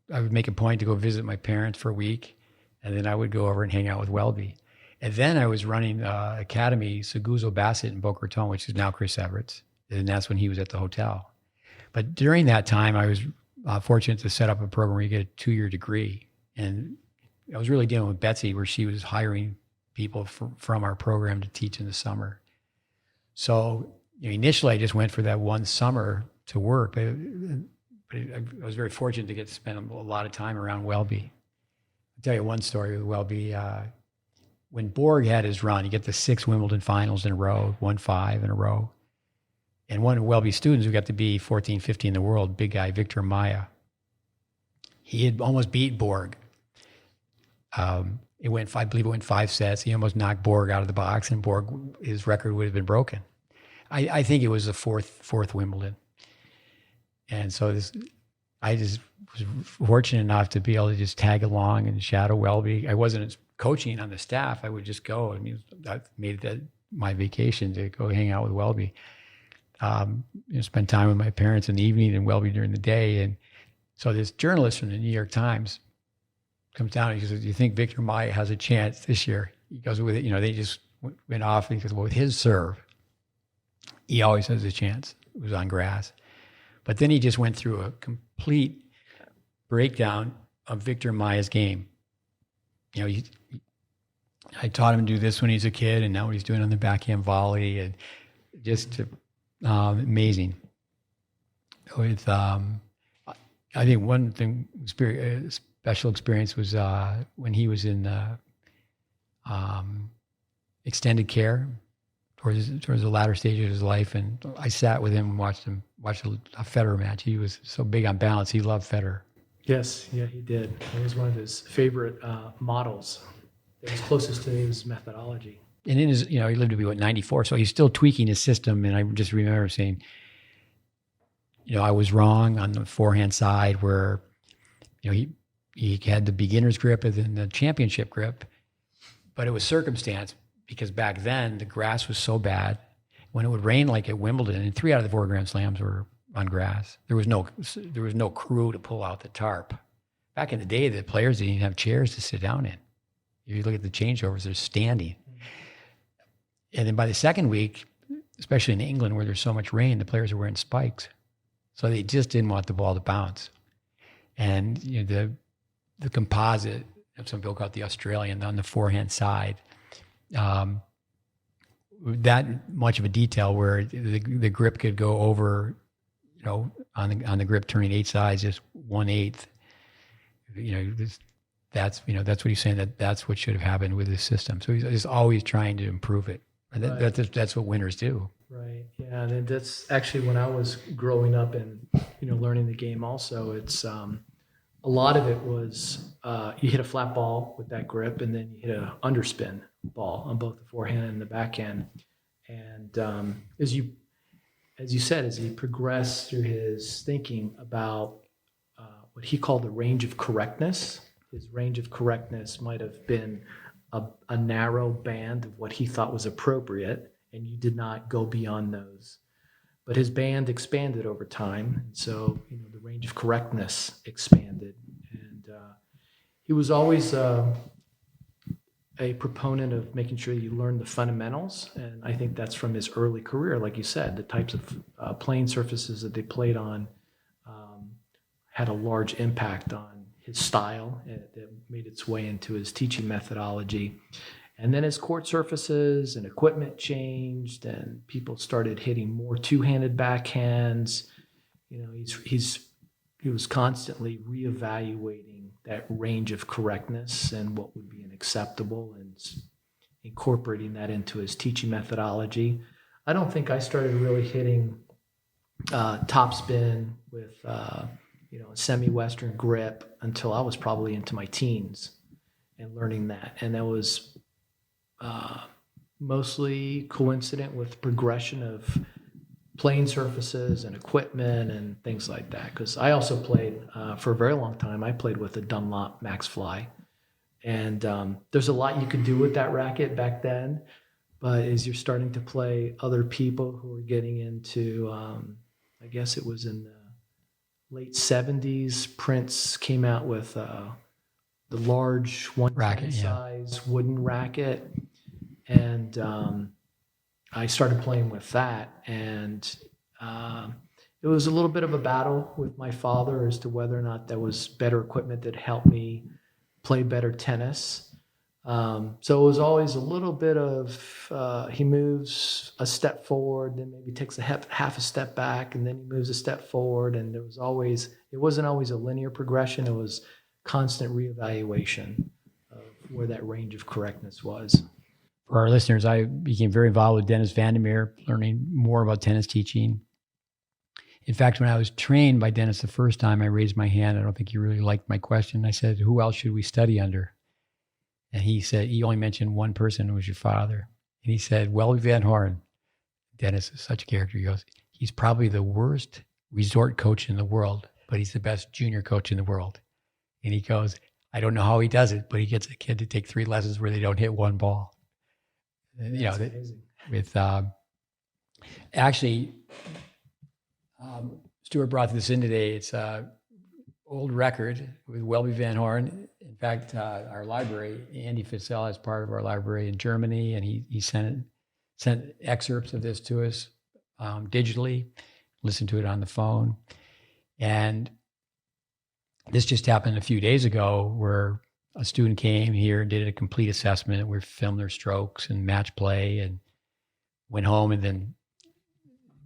would make a point to go visit my parents for a week, and then I would go over and hang out with Welby. And then I was running Academy Seguzo Bassett in Boca Raton, which is now Chris Everett's. And that's when he was at the hotel. But during that time, I was fortunate to set up a program where you get a 2-year degree. And I was really dealing with Betsy, where she was hiring people from our program to teach in the summer. So initially, I just went for that one summer to work, but I was very fortunate to get to spend a lot of time around Welby. I'll tell you one story with Welby. When Borg had his run, you get the 6 Wimbledon finals in a row, won 5 in a row. And one of Welby's students who got to be 14, 15 in the world, big guy, Victor Maya, he had almost beat Borg. I believe it went 5 sets. He almost knocked Borg out of the box, and Borg, his record would have been broken. I think it was the fourth Wimbledon. And so I just was fortunate enough to be able to just tag along and shadow Welby. I wasn't coaching on the staff. I would just go. I mean, I made that my vacation to go hang out with Welby. Spend time with my parents in the evening and Welby during the day. And so this journalist from the New York Times comes down and he says, "Do you think Victor Maya has a chance this year?" He goes, with it, they just went off, and he goes, "Well, with his serve, he always has a chance." It was on grass. But then he just went through a complete breakdown of Victor Maya's game. I taught him to do this when he was a kid, and now what he's doing on the backhand volley, and just amazing. With I think one thing, special experience was when he was in extended care towards the latter stage of his life, and I sat with him and watched a Federer match. He was so big on balance. He loved Federer. Yes, yeah, he did. It was one of his favorite models. It was closest to his methodology. And in his, he lived to be 94, so he's still tweaking his system. And I just remember saying, I was wrong on the forehand side where, he had the beginner's grip and then the championship grip, but it was circumstance because back then the grass was so bad. When it would rain like at Wimbledon, and 3 out of the 4 Grand Slams were on grass, there was no crew to pull out the tarp. Back in the day, the players didn't even have chairs to sit down in. If you look at the changeovers, they're standing. And then by the second week, especially in England where there's so much rain, the players are wearing spikes. So they just didn't want the ball to bounce. And the composite, some people call it the Australian, on the forehand side, that much of a detail where the grip could go over, on the grip turning 8 sides, just 1/8. That's what he's saying, that's what should have happened with his system. So he's always trying to improve it. And that's what winners do. Right. Yeah. And that's actually when I was growing up and, learning the game also, it's a lot of it was you hit a flat ball with that grip and then you hit an underspin ball on both the forehand and the backhand. And as you said, as he progressed through his thinking about what he called the range of correctness, his range of correctness might have been a narrow band of what he thought was appropriate, and you did not go beyond those. But his band expanded over time, and so the range of correctness expanded. And he was always a proponent of making sure you learn the fundamentals, and I think that's from his early career. Like you said, the types of playing surfaces that they played on had a large impact on his style that made its way into his teaching methodology. And then as court surfaces and equipment changed and people started hitting more two-handed backhands, he was constantly reevaluating that range of correctness and what would be an acceptable, and incorporating that into his teaching methodology. I don't think I started really hitting topspin with a semi-Western grip until I was probably into my teens and learning that. And that was mostly coincident with progression of playing surfaces and equipment and things like that. Because I also played, for a very long time, I played with a Dunlop Max Fly. And there's a lot you could do with that racket back then. But as you're starting to play other people who are getting into, I guess it was in the late 70s, Prince came out with the large 110 size wooden racket. And I started playing with that. And it was a little bit of a battle with my father as to whether or not there was better equipment that helped me play better tennis. So it was always a little bit of he moves a step forward, then maybe takes half a step back, and then he moves a step forward. And it wasn't always a linear progression. It was constant reevaluation of where that range of correctness was. For our listeners, I became very involved with Dennis Vandermeer, learning more about tennis teaching. In fact, when I was trained by Dennis the first time, I raised my hand. I don't think he really liked my question. I said, "Who else should we study under?" And he said, he only mentioned one person, it was your father. And he said, Welby Van Horn. Dennis is such a character. He goes, "He's probably the worst resort coach in the world, but he's the best junior coach in the world." And he goes, "I don't know how he does it, but he gets a kid to take 3 lessons where they don't hit one ball." And, amazing. With actually, Stuart brought this in today. It's an old record with Welby Van Horn. In fact, our library, Andy Fitzell is part of our library in Germany, and he sent excerpts of this to us digitally, listened to it on the phone. And this just happened a few days ago where a student came here and did a complete assessment. We filmed their strokes and match play and went home. And then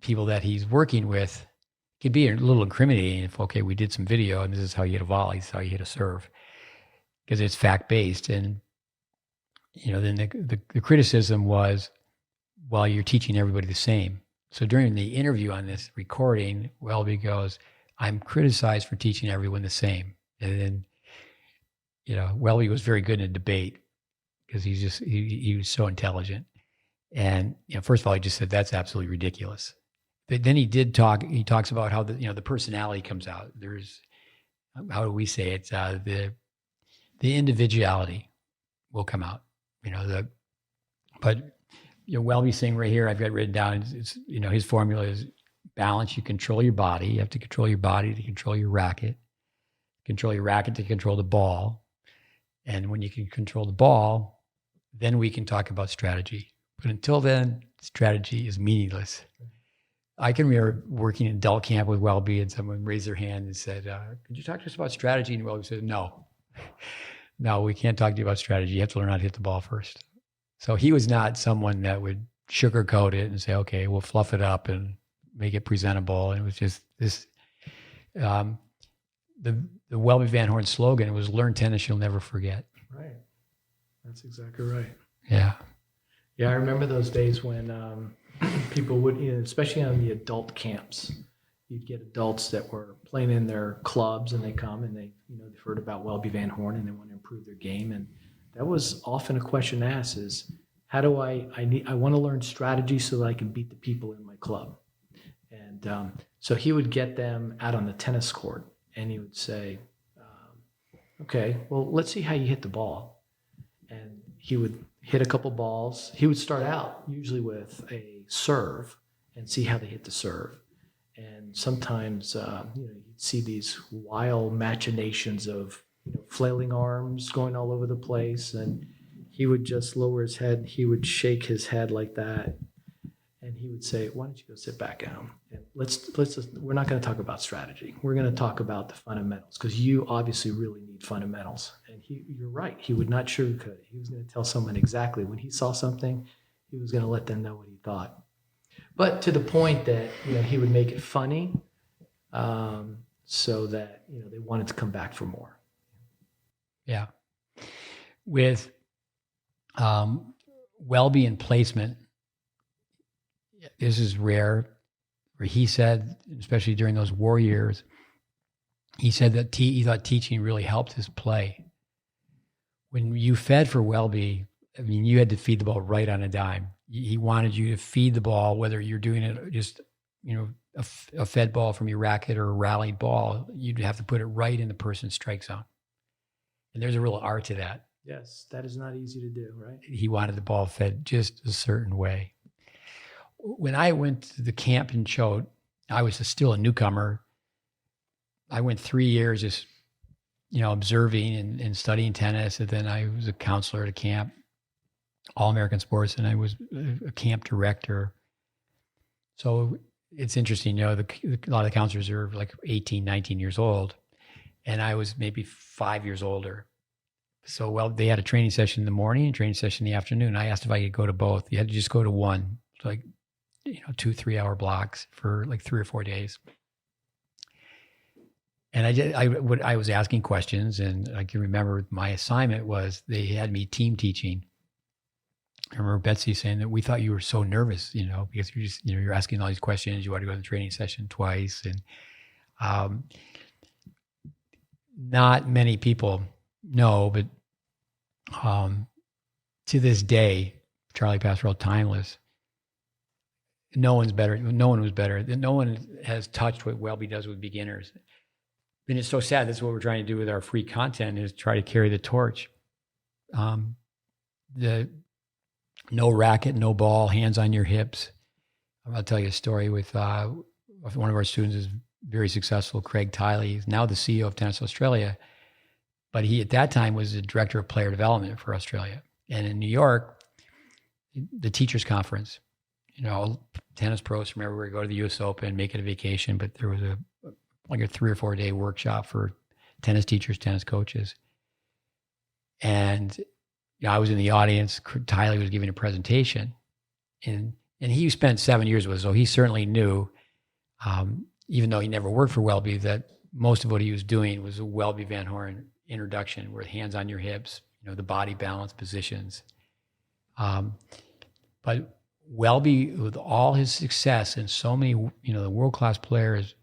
people that he's working with, it could be a little incriminating if, okay, we did some video and this is how you hit a volley, this is how you hit a serve, because it's fact-based. And, then the criticism was, well, you're teaching everybody the same. So during the interview on this recording, Welby goes, "I'm criticized for teaching everyone the same." And then, Welby was very good in a debate because he was so intelligent. And, first of all, he just said, "That's absolutely ridiculous. but then he talks about how the personality comes out. There's, how do we say it? The individuality will come out, but Welby's saying right here, I've got written down, it's his formula is balance. You control your body. You have to control your body to control your racket. Control your racket to control the ball. And when you can control the ball, then we can talk about strategy. But until then, strategy is meaningless. I can remember working in adult camp with Welby, and someone raised their hand and said, could you talk to us about strategy? And Welby said, no, we can't talk to you about strategy. You have to learn how to hit the ball first. So he was not someone that would sugarcoat it and say, okay, we'll fluff it up and make it presentable. And it was just this, the Welby Van Horn slogan was learn tennis, you'll never forget. Right. That's exactly right. Yeah. Yeah, I remember those days when people would, especially on the adult camps, you'd get adults that were playing in their clubs, and they come and they've heard about Welby Van Horn and they want to improve their game. And that was often a question asked is, how do I want to learn strategy so that I can beat the people in my club. And so he would get them out on the tennis court and he would say, okay, well, let's see how you hit the ball. And he would hit a couple balls. He would start out usually with a serve and see how they hit the serve. And sometimes, you'd see these wild machinations of, flailing arms going all over the place. And he would just lower his head. He would shake his head like that. And he would say, why don't you go sit back down? And we're not going to talk about strategy. We're going to talk about the fundamentals, because you obviously really need fundamentals. And you're right. He would not sugarcoat it. He was going to tell someone exactly when he saw something, he was going to let them know what he thought. But to the point that, he would make it funny, so that, they wanted to come back for more. Yeah. With Welby and placement, this is rare, where he said, especially during those war years, he said that he thought teaching really helped his play. When you fed for Welby, you had to feed the ball right on a dime. He wanted you to feed the ball, whether you're doing it just, a fed ball from your racket or a rallied ball, you'd have to put it right in the person's strike zone. And there's a real art to that. Yes, that is not easy to do, right? He wanted the ball fed just a certain way. When I went to the camp in Choate, I was still a newcomer. I went 3 years just, observing and studying tennis. And then I was a counselor at a camp, All-American Sports, and I was a camp director. So it's interesting, a lot of the counselors are like 18, 19 years old. And I was maybe 5 years older. So, they had a training session in the morning and training session in the afternoon. I asked if I could go to both. You had to just go to one. It's like, 2-3 hour blocks for like 3 or 4 days. And I was asking questions, and I can remember my assignment was they had me team teaching. I remember Betsy saying that we thought you were so nervous, because you're just, you're asking all these questions. You want to go to the training session twice. And not many people know, but to this day, Charlie Passerell, timeless. No one was better. No one has touched what Welby does with beginners. And it's so sad. That's what we're trying to do with our free content, is try to carry the torch. The no racket, no ball, hands on your hips. I'll tell you a story with one of our students is very successful, Craig Tiley. He's now the CEO of Tennis Australia. But he, at that time, was the director of player development for Australia. And in New York, the teachers conference, tennis pros from everywhere go to the US Open, make it a vacation. But there was a 3 or 4 day workshop for tennis teachers, tennis coaches. And I was in the audience. Tiley was giving a presentation. And he spent 7 years with us, so he certainly knew, even though he never worked for Welby, that most of what he was doing was a Welby Van Horn introduction, with hands on your hips, the body balance positions. But Welby, with all his success and so many, the world-class players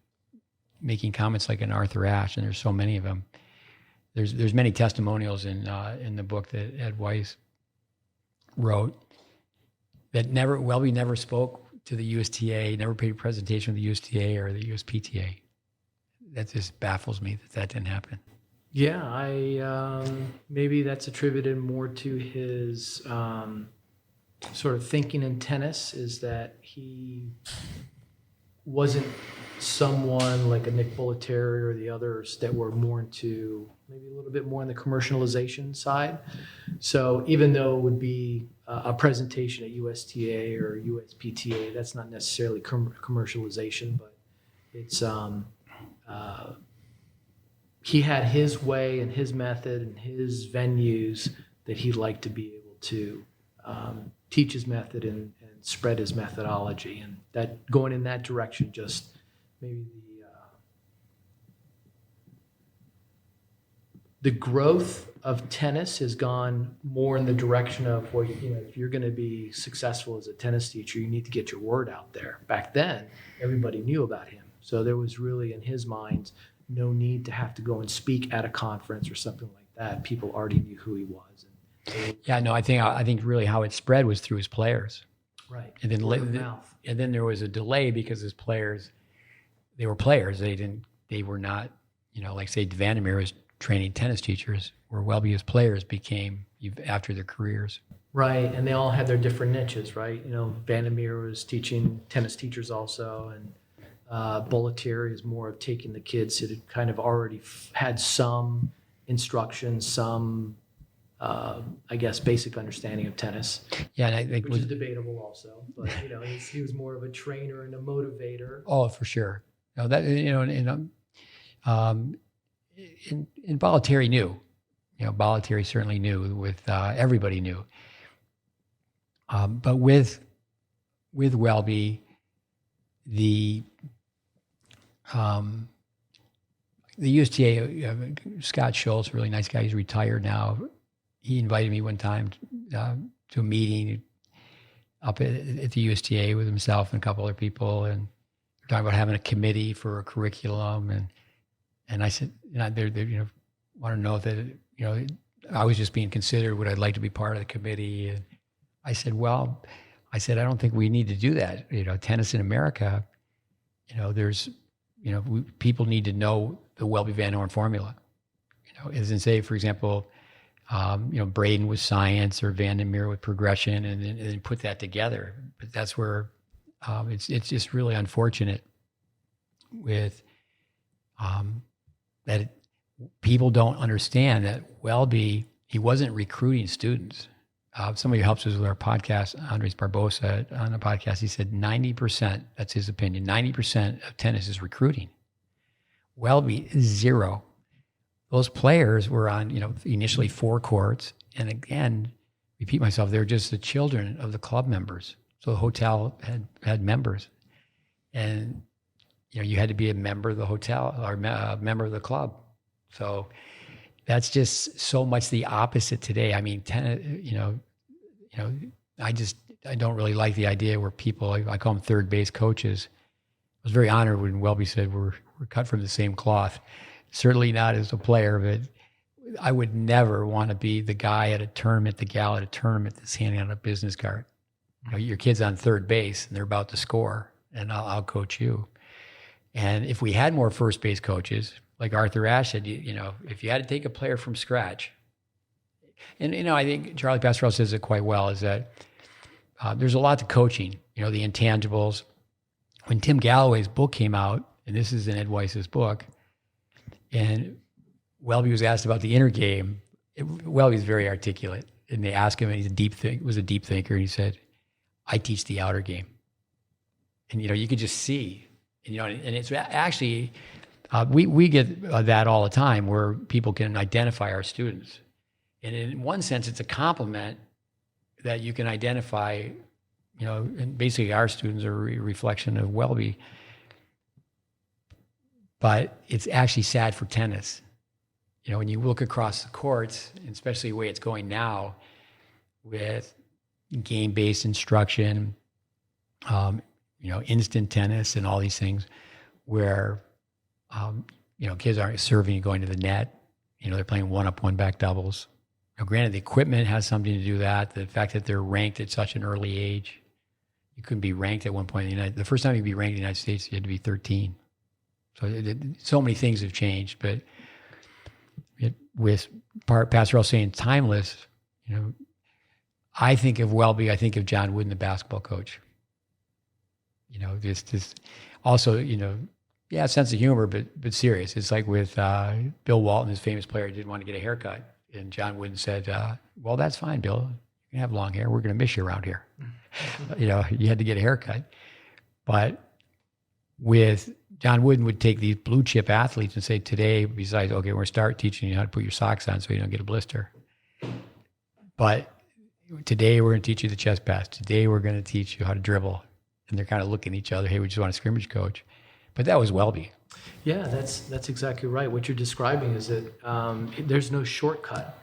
making comments like an Arthur Ashe, and there's so many of them. There's many testimonials in the book that Ed Weiss wrote that Welby never spoke to the USTA, never paid a presentation with the USTA or the USPTA. That just baffles me that didn't happen. Yeah, maybe that's attributed more to his sort of thinking in tennis, is that he wasn't someone like a Nick Bollettieri or the others that were more into maybe a little bit more on the commercialization side. So even though it would be a presentation at USTA or USPTA, that's not necessarily commercialization, but it's he had his way and his method and his venues that he liked to be able to teach his method and spread his methodology, and that going in that direction just maybe the growth of tennis has gone more in the direction of, well, if you're going to be successful as a tennis teacher, you need to get your word out there. Back then, everybody knew about him, so there was really, in his mind, no need to have to go and speak at a conference or something like that. People already knew who he was. Yeah, no, I think really how it spread was through his players. Right. And then there was a delay because his players, they were players. They were not, like say Vandermeer was training tennis teachers, where Welby as players became after their careers. Right, and they all had their different niches, right? Vandermeer was teaching tennis teachers also, and Bollettieri is more of taking the kids that had kind of already had some instruction, some I guess basic understanding of tennis. Yeah, and I think which is debatable also, but he was more of a trainer and a motivator. Oh, for sure. No, that and Bollettieri knew. Bollettieri certainly knew. With everybody knew. But with Welby, the USTA, Scott Schultz, really nice guy. He's retired now. He invited me one time to a meeting up at the USTA with himself and a couple other people, and we're talking about having a committee for a curriculum, and I said, they want to know that I was just being considered, would I like to be part of the committee? And I said, I don't think we need to do that. Tennis in America, there's, people need to know the Welby Van Horn formula. As in, say, for example, Braden with science or Vandermeer with progression, and then put that together. But that's where it's just really unfortunate with that people don't understand that Welby, he wasn't recruiting students. Somebody who helps us with our podcast, Andres Barbosa, on the podcast, he said 90%, that's his opinion, 90% of tennis is recruiting. Welby, 0. Those players were on, initially 4 courts. And again, repeat myself, they were just the children of the club members. So the hotel had members. And, you had to be a member of the hotel or a member of the club. So that's just so much the opposite today. I mean, I don't really like the idea where people, I call them third base coaches. I was very honored when Welby said we're cut from the same cloth. Certainly not as a player, but I would never want to be the guy at a tournament, the gal at a tournament that's handing out a business card. Your kid's on third base and they're about to score, and I'll coach you. And if we had more first base coaches, like Arthur Ashe said, if you had to take a player from scratch, and I think Charlie Passerell says it quite well, is that there's a lot to coaching. The intangibles. When Tim Galloway's book came out, and this is in Ed Weiss's book, and Welby was asked about the inner game. Welby's very articulate, and they asked him, and he's was a deep thinker, and he said, "I teach the outer game." And you could just see, and it's actually we get that all the time, where people can identify our students, and in one sense, it's a compliment that you can identify. And basically, our students are a reflection of Welby. But it's actually sad for tennis. When you look across the courts, and especially the way it's going now with game-based instruction, instant tennis and all these things where, kids aren't serving and going to the net. They're playing one-up, one-back doubles. Granted, the equipment has something to do with that. The fact that they're ranked at such an early age. You couldn't be ranked at one point. The first time you could be ranked in the United States, you had to be 13. So so many things have changed. But with Passerelle saying timeless, I think of Welby, I think of John Wooden, the basketball coach. This also, sense of humor, but serious. It's like with Bill Walton, his famous player, didn't want to get a haircut. And John Wooden said, well, that's fine, Bill. You can have long hair. We're going to miss you around here. You had to get a haircut. But with John Wooden would take these blue chip athletes and say, today, besides, okay, we're going to start teaching you how to put your socks on so you don't get a blister. But today we're going to teach you the chest pass. Today we're going to teach you how to dribble. And they're kind of looking at each other. Hey, we just want a scrimmage coach. But that was Welby. Yeah, that's exactly right. What you're describing is that there's no shortcut.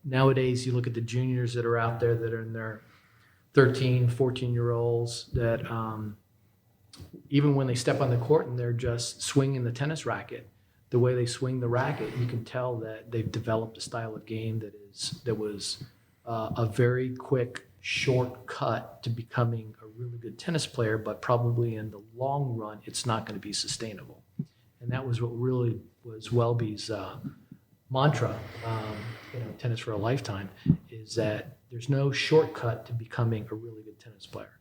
Nowadays, you look at the juniors that are out there that are in their 13, 14-year-olds that even when they step on the court and they're just swinging the tennis racket, the way they swing the racket, you can tell that they've developed a style of game that was a very quick shortcut to becoming a really good tennis player, but probably in the long run, it's not going to be sustainable. And that was what really was Welby's mantra, tennis for a lifetime, is that there's no shortcut to becoming a really good tennis player.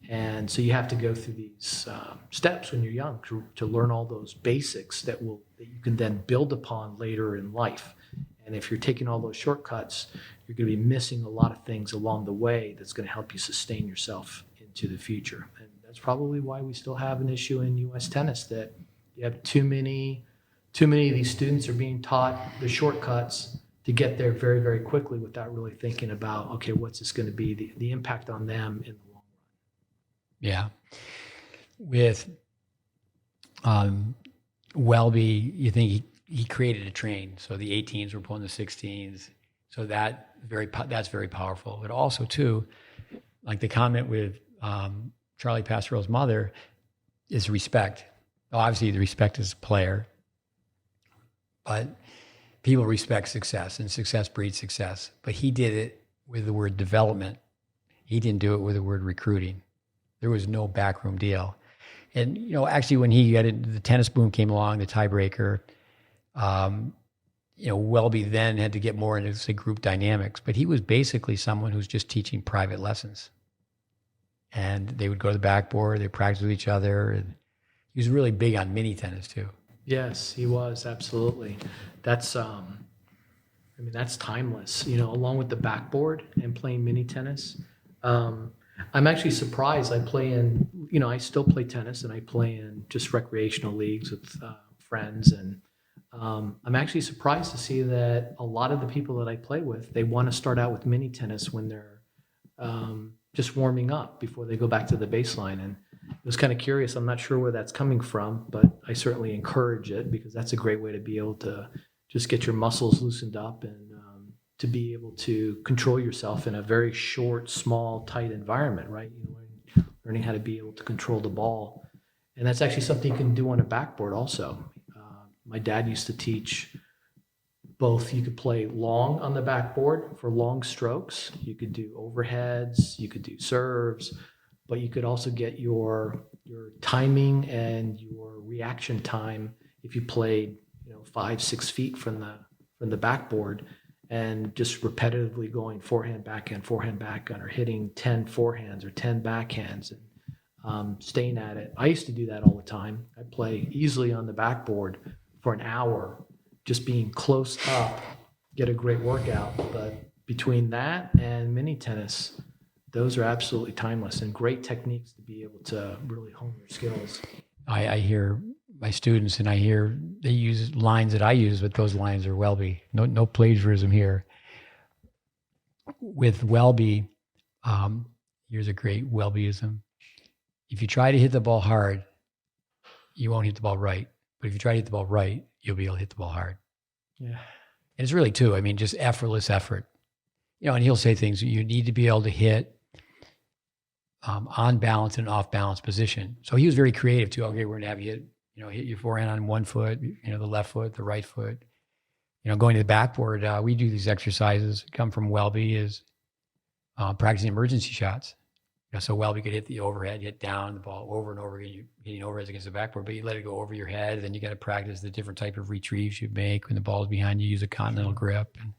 And so you have to go through these steps when you're young to learn all those basics that you can then build upon later in life. And if you're taking all those shortcuts, you're going to be missing a lot of things along the way that's going to help you sustain yourself into the future. And that's probably why we still have an issue in U.S. tennis, that you have too many of these students are being taught the shortcuts to get there very, very quickly without really thinking about, okay, what's this going to be, the impact on them in the long run. Yeah. With Welby, you think he created a train. So the 18s were pulling the 16s. So that's very powerful. But also, too, like the comment with Charlie Passerelle's mother is respect. Obviously, the respect as a player, but people respect success, and success breeds success. But he did it with the word development. He didn't do it with the word recruiting. There was no backroom deal. And, actually, when he got into the tennis boom came along, the tiebreaker, Welby then had to get more into, say, group dynamics. But he was basically someone who's just teaching private lessons. And they would go to the backboard, they practice with each other. And he was really big on mini tennis, too. Yes, he was, absolutely. That's that's timeless, along with the backboard and playing mini tennis. I'm actually surprised. I still play tennis, and I play in just recreational leagues with friends. And I'm actually surprised to see that a lot of the people that I play with, they want to start out with mini tennis when they're just warming up before they go back to the baseline. And it was kind of curious. I'm not sure where that's coming from, but I certainly encourage it, because that's a great way to be able to just get your muscles loosened up and to be able to control yourself in a very short, small, tight environment, right? Learning how to be able to control the ball. And that's actually something you can do on a backboard also. My dad used to teach both. You could play long on the backboard for long strokes. You could do overheads, you could do serves, but you could also get your timing and your reaction time if you played 5-6 feet from the backboard, and just repetitively going forehand, backhand, or hitting 10 forehands or 10 backhands, and staying at it. I used to do that all the time. I'd play easily on the backboard for an hour, just being close up, get a great workout. But between that and mini tennis, those are absolutely timeless and great techniques to be able to really hone your skills. I hear my students, and I hear they use lines that I use, but those lines are Welby. No plagiarism here. With Welby, here's a great Welbyism. If you try to hit the ball hard, you won't hit the ball right. But if you try to hit the ball right, you'll be able to hit the ball hard. Yeah. And it's really, too, just effortless effort. And he'll say things, you need to be able to hit on balance and off balance position. So he was very creative, too. Okay, we're going to have you hit your forehand on one foot, the left foot, the right foot. Going to the backboard, we do these exercises, come from Welby, is practicing emergency shots. So Welby could hit the overhead, hit down the ball over and over again. You're hitting overheads against the backboard, but you let it go over your head. Then you got to practice the different type of retrieves you make when the ball's behind you. Use a continental grip. And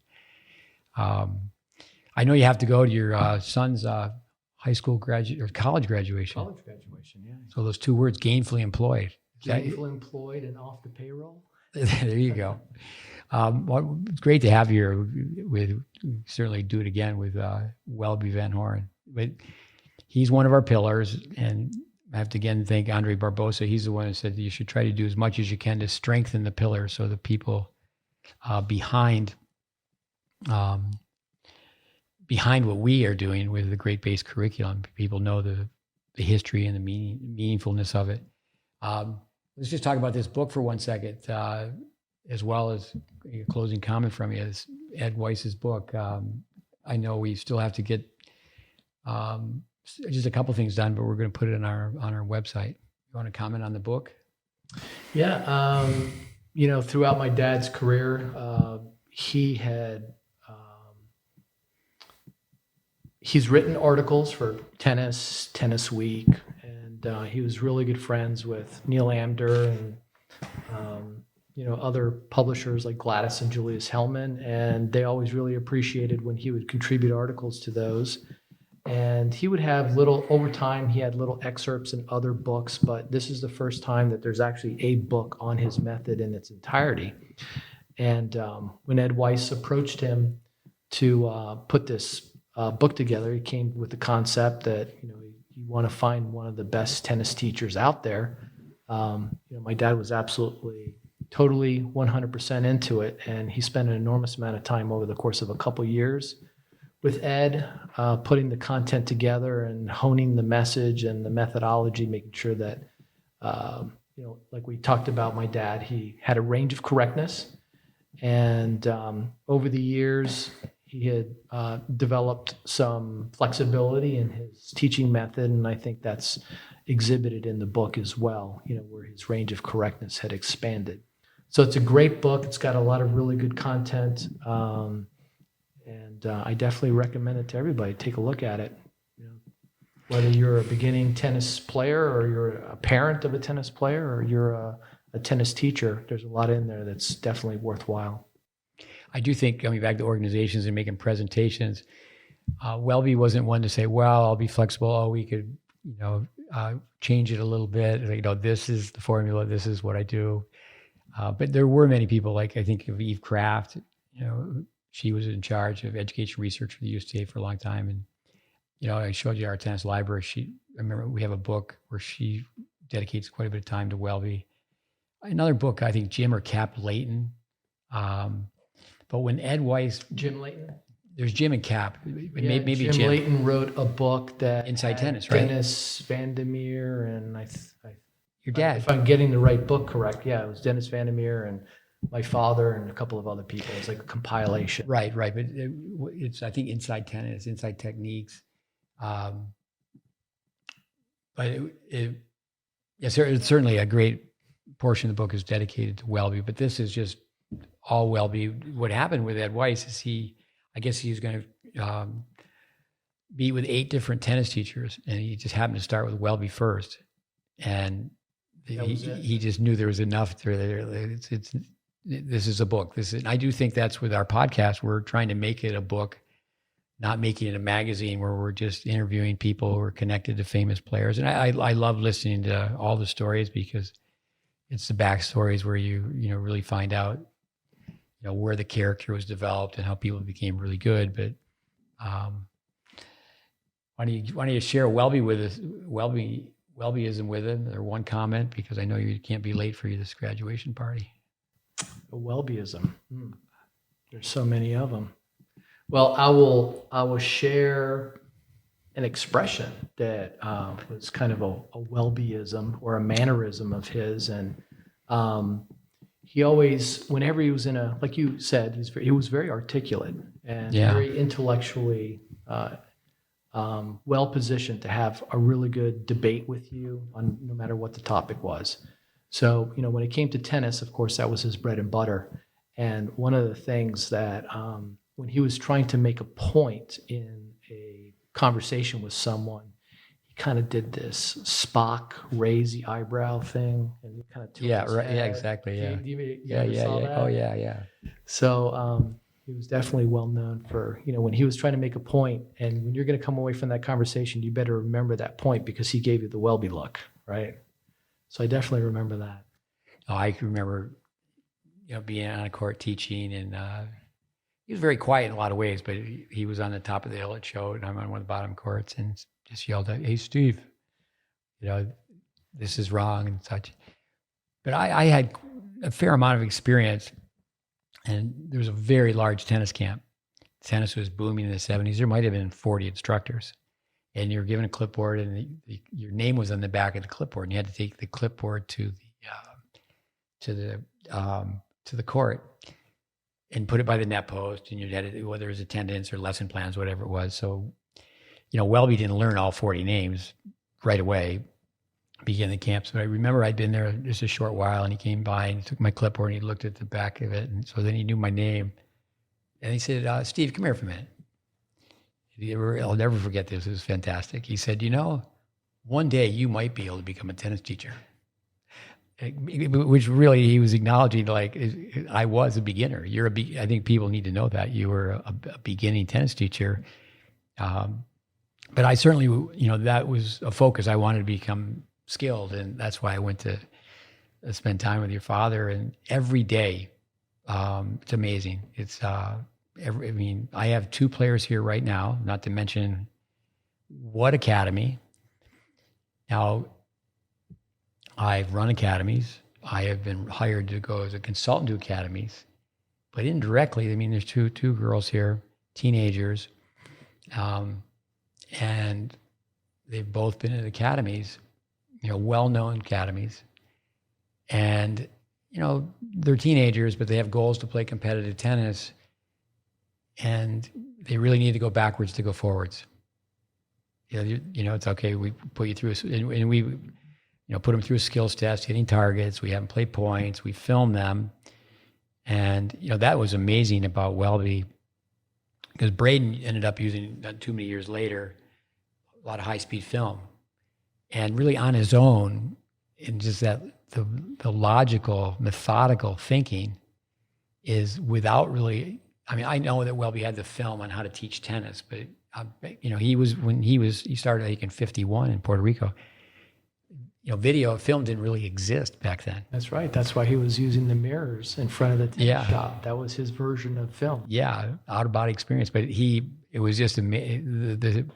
I know you have to go to your son's high school graduate or college graduation. College graduation, yeah. So those two words, gainfully employed. Gainfully employed and off the payroll. There you go. Well, it's great to have you here. Certainly do it again with Welby Van Horn. But he's one of our pillars, and I have to again thank Andre Barbosa. He's the one who said that you should try to do as much as you can to strengthen the pillars, so the people behind what we are doing with the GreatBase curriculum, people know the history and the meaningfulness of it. Let's just talk about this book for 1 second, as well as a closing comment from you. It's Ed Weiss's book. I know we still have to get just a couple things done, but we're going to put it on our website. You want to comment on the book? Yeah. Throughout my dad's career, he's written articles for Tennis Week, and he was really good friends with Neil Amdur and other publishers like Gladys and Julius Hellman, and they always really appreciated when he would contribute articles to those. And he would have over time, he had little excerpts in other books, but this is the first time that there's actually a book on his method in its entirety. And when Ed Weiss approached him to put this book together, he came with the concept that, you want to find one of the best tennis teachers out there. My dad was absolutely, totally 100% into it. And he spent an enormous amount of time over the course of a couple years with Ed, putting the content together and honing the message and the methodology, making sure that, like we talked about my dad, he had a range of correctness. And over the years, he had developed some flexibility in his teaching method, and I think that's exhibited in the book as well, where his range of correctness had expanded. So it's a great book. It's got a lot of really good content. And I definitely recommend it to everybody. Take a look at it. Whether you're a beginning tennis player or you're a parent of a tennis player or you're a tennis teacher, there's a lot in there that's definitely worthwhile. I do think, coming back to organizations and making presentations, Welby wasn't one to say, well, I'll be flexible. Oh, we could, change it a little bit. This is the formula. This is what I do. But there were many people, like I think of Eve Kraft, she was in charge of education research for the USTA for a long time. And, I showed you our tennis library. I remember we have a book where she dedicates quite a bit of time to Welby. Another book, I think Jim or Cap Layton. But when Ed Weiss... Jim Layton? There's Jim and Cap. Yeah, maybe Jim Layton wrote a book that... Inside Tennis, right? Dennis Vandermeer and your dad. If I'm getting the right book correct, yeah, it was Dennis Vandermeer and my father and a couple of other people. It's like a compilation. Right. But it's, I think, Inside Tennis, Inside Techniques. But it's certainly a great portion of the book is dedicated to Welby, but this is just all Welby. What happened with Ed Weiss is I guess he was going to be with 8 different tennis teachers, and he just happened to start with Welby first. And he just knew there was enough there. This is a book. I do think that's with our podcast. We're trying to make it a book, not making it a magazine where we're just interviewing people who are connected to famous players. And I love listening to all the stories because it's the backstories where you really find out, where the character was developed and how people became really good. But why don't you share Welby with us? Welbyism with him, or one comment, because I know you can't be late for this graduation party. A Welbyism. There's so many of them. Well, I will share an expression that was kind of a Welbyism or a mannerism of his, and he always, whenever he was like you said, he was very articulate and very intellectually well positioned to have a really good debate with you on no matter what the topic was. So, when it came to tennis, of course, that was his bread and butter. And one of the things that when he was trying to make a point in a conversation with someone, he kind of did this Spock raise the eyebrow thing, and he kind of Yeah, right. Yeah, exactly. Yeah. You ever saw that? Oh, yeah. So he was definitely well known for, when he was trying to make a point, and when you're going to come away from that conversation, you better remember that point because he gave you the Welby look, right? So I definitely remember that. Oh, I can remember, being on a court teaching, and he was very quiet in a lot of ways, but he was on the top of the hill at show, and I'm on one of the bottom courts, and just yelled out, "Hey, Steve, this is wrong," and such. But I had a fair amount of experience, and there was a very large tennis camp. Tennis was booming in the 70s. There might have been 40 instructors, and you're given a clipboard, and your name was on the back of the clipboard, and you had to take the clipboard to the court and put it by the net post, and you had to, whether it was attendance or lesson plans, whatever it was. So, Welby didn't learn all 40 names right away, begin the camps. But I remember I'd been there just a short while, and he came by and he took my clipboard and he looked at the back of it. And so then he knew my name. And he said, "Steve, come here for a minute." I'll never forget this. It was fantastic. He said, "One day you might be able to become a tennis teacher." Which really he was acknowledging, like, I was a beginner. I think people need to know that you were a beginning tennis teacher. But I certainly, that was a focus. I wanted to become skilled, and that's why I went to spend time with your father. And every day, it's amazing. It's I have 2 players here right now, not to mention what academy. Now, I've run academies. I have been hired to go as a consultant to academies, but indirectly, there's two girls here, teenagers, and they've both been at academies, well-known academies, and they're teenagers, but they have goals to play competitive tennis, and they really need to go backwards to go forwards. It's okay. We put you through, and we. Put them through a skills test, hitting targets. We have them play points. We film them. And, that was amazing about Welby, because Braden ended up using, not too many years later, a lot of high-speed film. And really on his own, and just that the logical, methodical thinking is without really, I know that Welby had the film on how to teach tennis, but, he started, I think, in 51 in Puerto Rico. Video film didn't really exist back then. That's right. That's why he was using the mirrors in front of the tennis shop. That was his version of film. Yeah, out-of-body experience. But it was just amazing.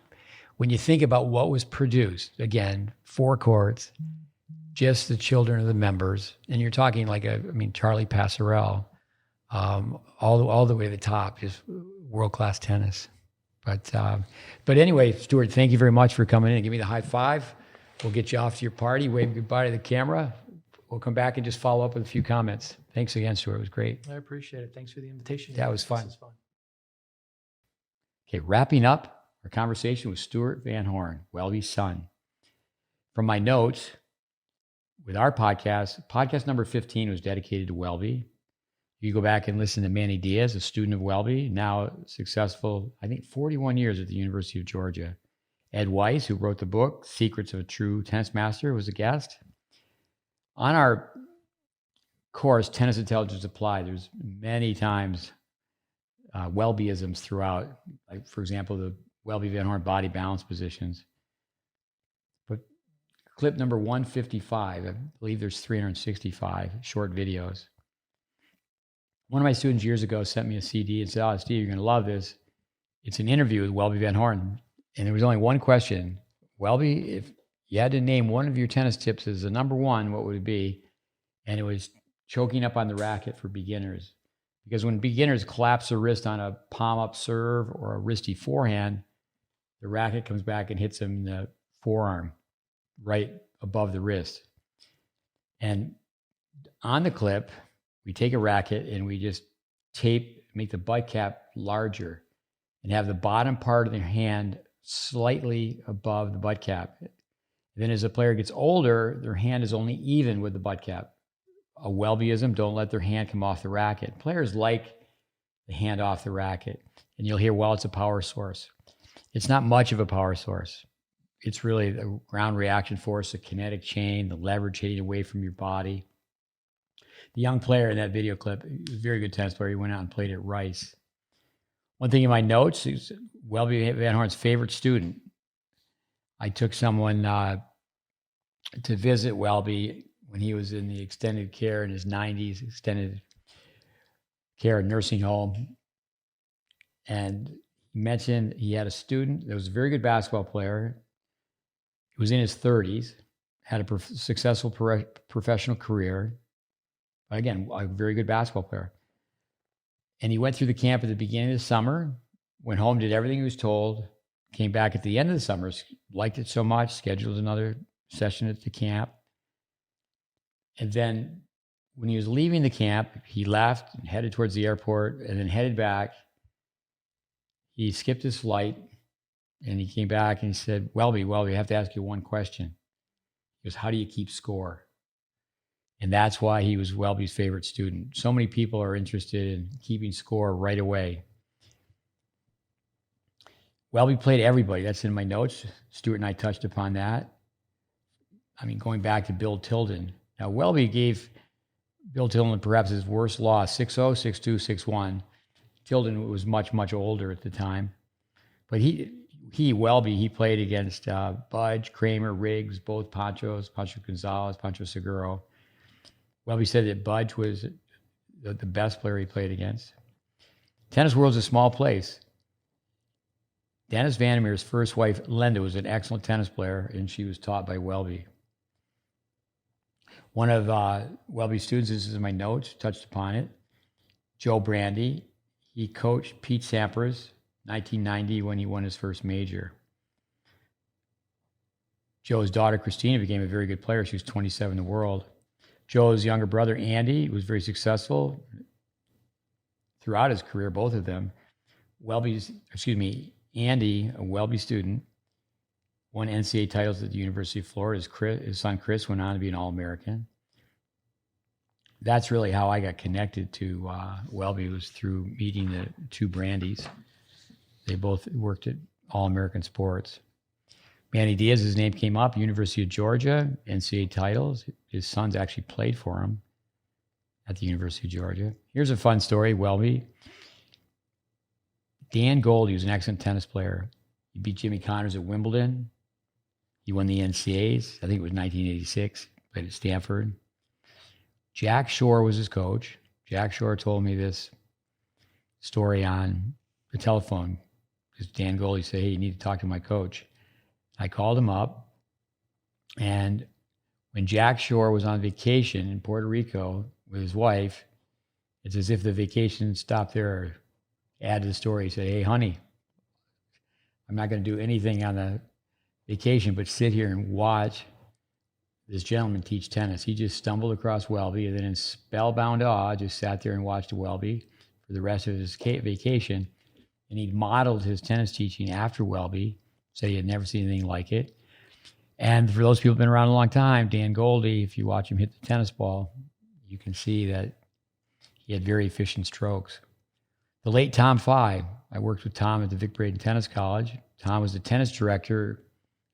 When you think about what was produced, again, 4 courts, just the children of the members, and you're talking like Charlie Passerelle, all the way to the top, just world-class tennis. But anyway, Stuart, thank you very much for coming in and give me the high five. We'll get you off to your party, wave goodbye to the camera. We'll come back and just follow up with a few comments. Thanks again, Stuart. It was great. I appreciate it. Thanks for the invitation. Yeah, it was fun. Okay, wrapping up our conversation with Stuart Van Horn, Welby's son. From my notes, with our podcast number 15 was dedicated to Welby. You go back and listen to Manny Diaz, a student of Welby, now successful, I think 41 years at the University of Georgia. Ed Weiss, who wrote the book, Secrets of a True Tennis Master, was a guest. On our course, Tennis Intelligence Applied, there's many times Welbyisms throughout, like, for example, the Welby Van Horn body balance positions. But clip number 155, I believe there's 365 short videos. One of my students years ago sent me a CD and said, "Oh, Steve, you're going to love this. It's an interview with Welby Van Horn." And there was only one question. "Welby, if you had to name one of your tennis tips as the number one, what would it be?" And it was choking up on the racket for beginners. Because when beginners collapse their wrist on a palm-up serve or a wristy forehand, the racket comes back and hits them in the forearm, right above the wrist. And on the clip, we take a racket and we just make the butt cap larger and have the bottom part of their hand slightly above the butt cap. And then as the player gets older, their hand is only even with the butt cap. A Welbyism, don't let their hand come off the racket. Players like the hand off the racket. And you'll hear, well, it's a power source. It's not much of a power source. it's really the ground reaction force, the kinetic chain, the leverage hitting away from your body. The young player in that video clip, he was a very good tennis player. He went out and played at Rice. One thing in my notes is Welby Van Horn's favorite student. I took someone to visit Welby when he was in the extended care in his 90s, extended care nursing home. And he mentioned he had a student that was a very good basketball player. He was in his 30s, had a successful professional career. But again, a very good basketball player. And he went through the camp at the beginning of the summer, went home, did everything he was told, came back at the end of the summer, liked it so much, scheduled another session at the camp. And then when he was leaving the camp, he left and headed towards the airport and then headed back. He skipped his flight and he came back and he said, Welby, I have to ask you one question. He goes, how do you keep score? And that's why he was Welby's favorite student. So many people are interested in keeping score right away. Welby played everybody. That's in my notes. Stuart and I touched upon that. I mean, going back to Bill Tilden. Now, Welby gave Bill Tilden perhaps his worst loss, 6-0, 6-2, 6-1. Tilden was much, much older at the time. But Welby, he played against Budge, Kramer, Riggs, both Pancho Gonzalez, Pancho Seguro. Welby said that Budge was the best player he played against. Tennis world's a small place. Dennis Vandermeer's first wife, Linda, was an excellent tennis player, and she was taught by Welby. One of Welby's students, this is in my notes, touched upon it, Joe Brandy. He coached Pete Sampras, 1990, when he won his first major. Joe's daughter, Christina, became a very good player. She was 27 in the world. Joe's younger brother, Andy, was very successful throughout his career, both of them. Andy, a Welby student, won NCAA titles at the University of Florida. His son, Chris, went on to be an All-American. That's really how I got connected to Welby, was through meeting the two Brandys. They both worked at All-American Sports. Manny Diaz's name came up, University of Georgia, NCAA titles. His sons actually played for him at the University of Georgia. Here's a fun story, Welby. Dan Goldie was an excellent tennis player. He beat Jimmy Connors at Wimbledon. He won the NCAAs. I think it was 1986. Played at Stanford. Jack Shore was his coach. Jack Shore told me this story on the telephone because Dan Goldie said, hey, you need to talk to my coach. I called him up, and when Jack Shore was on vacation in Puerto Rico with his wife, it's as if the vacation stopped there. Add to the story, he said, hey, honey, I'm not going to do anything on the vacation but sit here and watch this gentleman teach tennis. He just stumbled across Welby and then in spellbound awe just sat there and watched Welby for the rest of his vacation, and he modeled his tennis teaching after Welby. Said he had never seen anything like it. And for those people who've been around a long time, Dan Goldie, if you watch him hit the tennis ball, you can see that he had very efficient strokes. The late Tom Fye, I worked with Tom at the Vic Braden Tennis College. Tom was the tennis director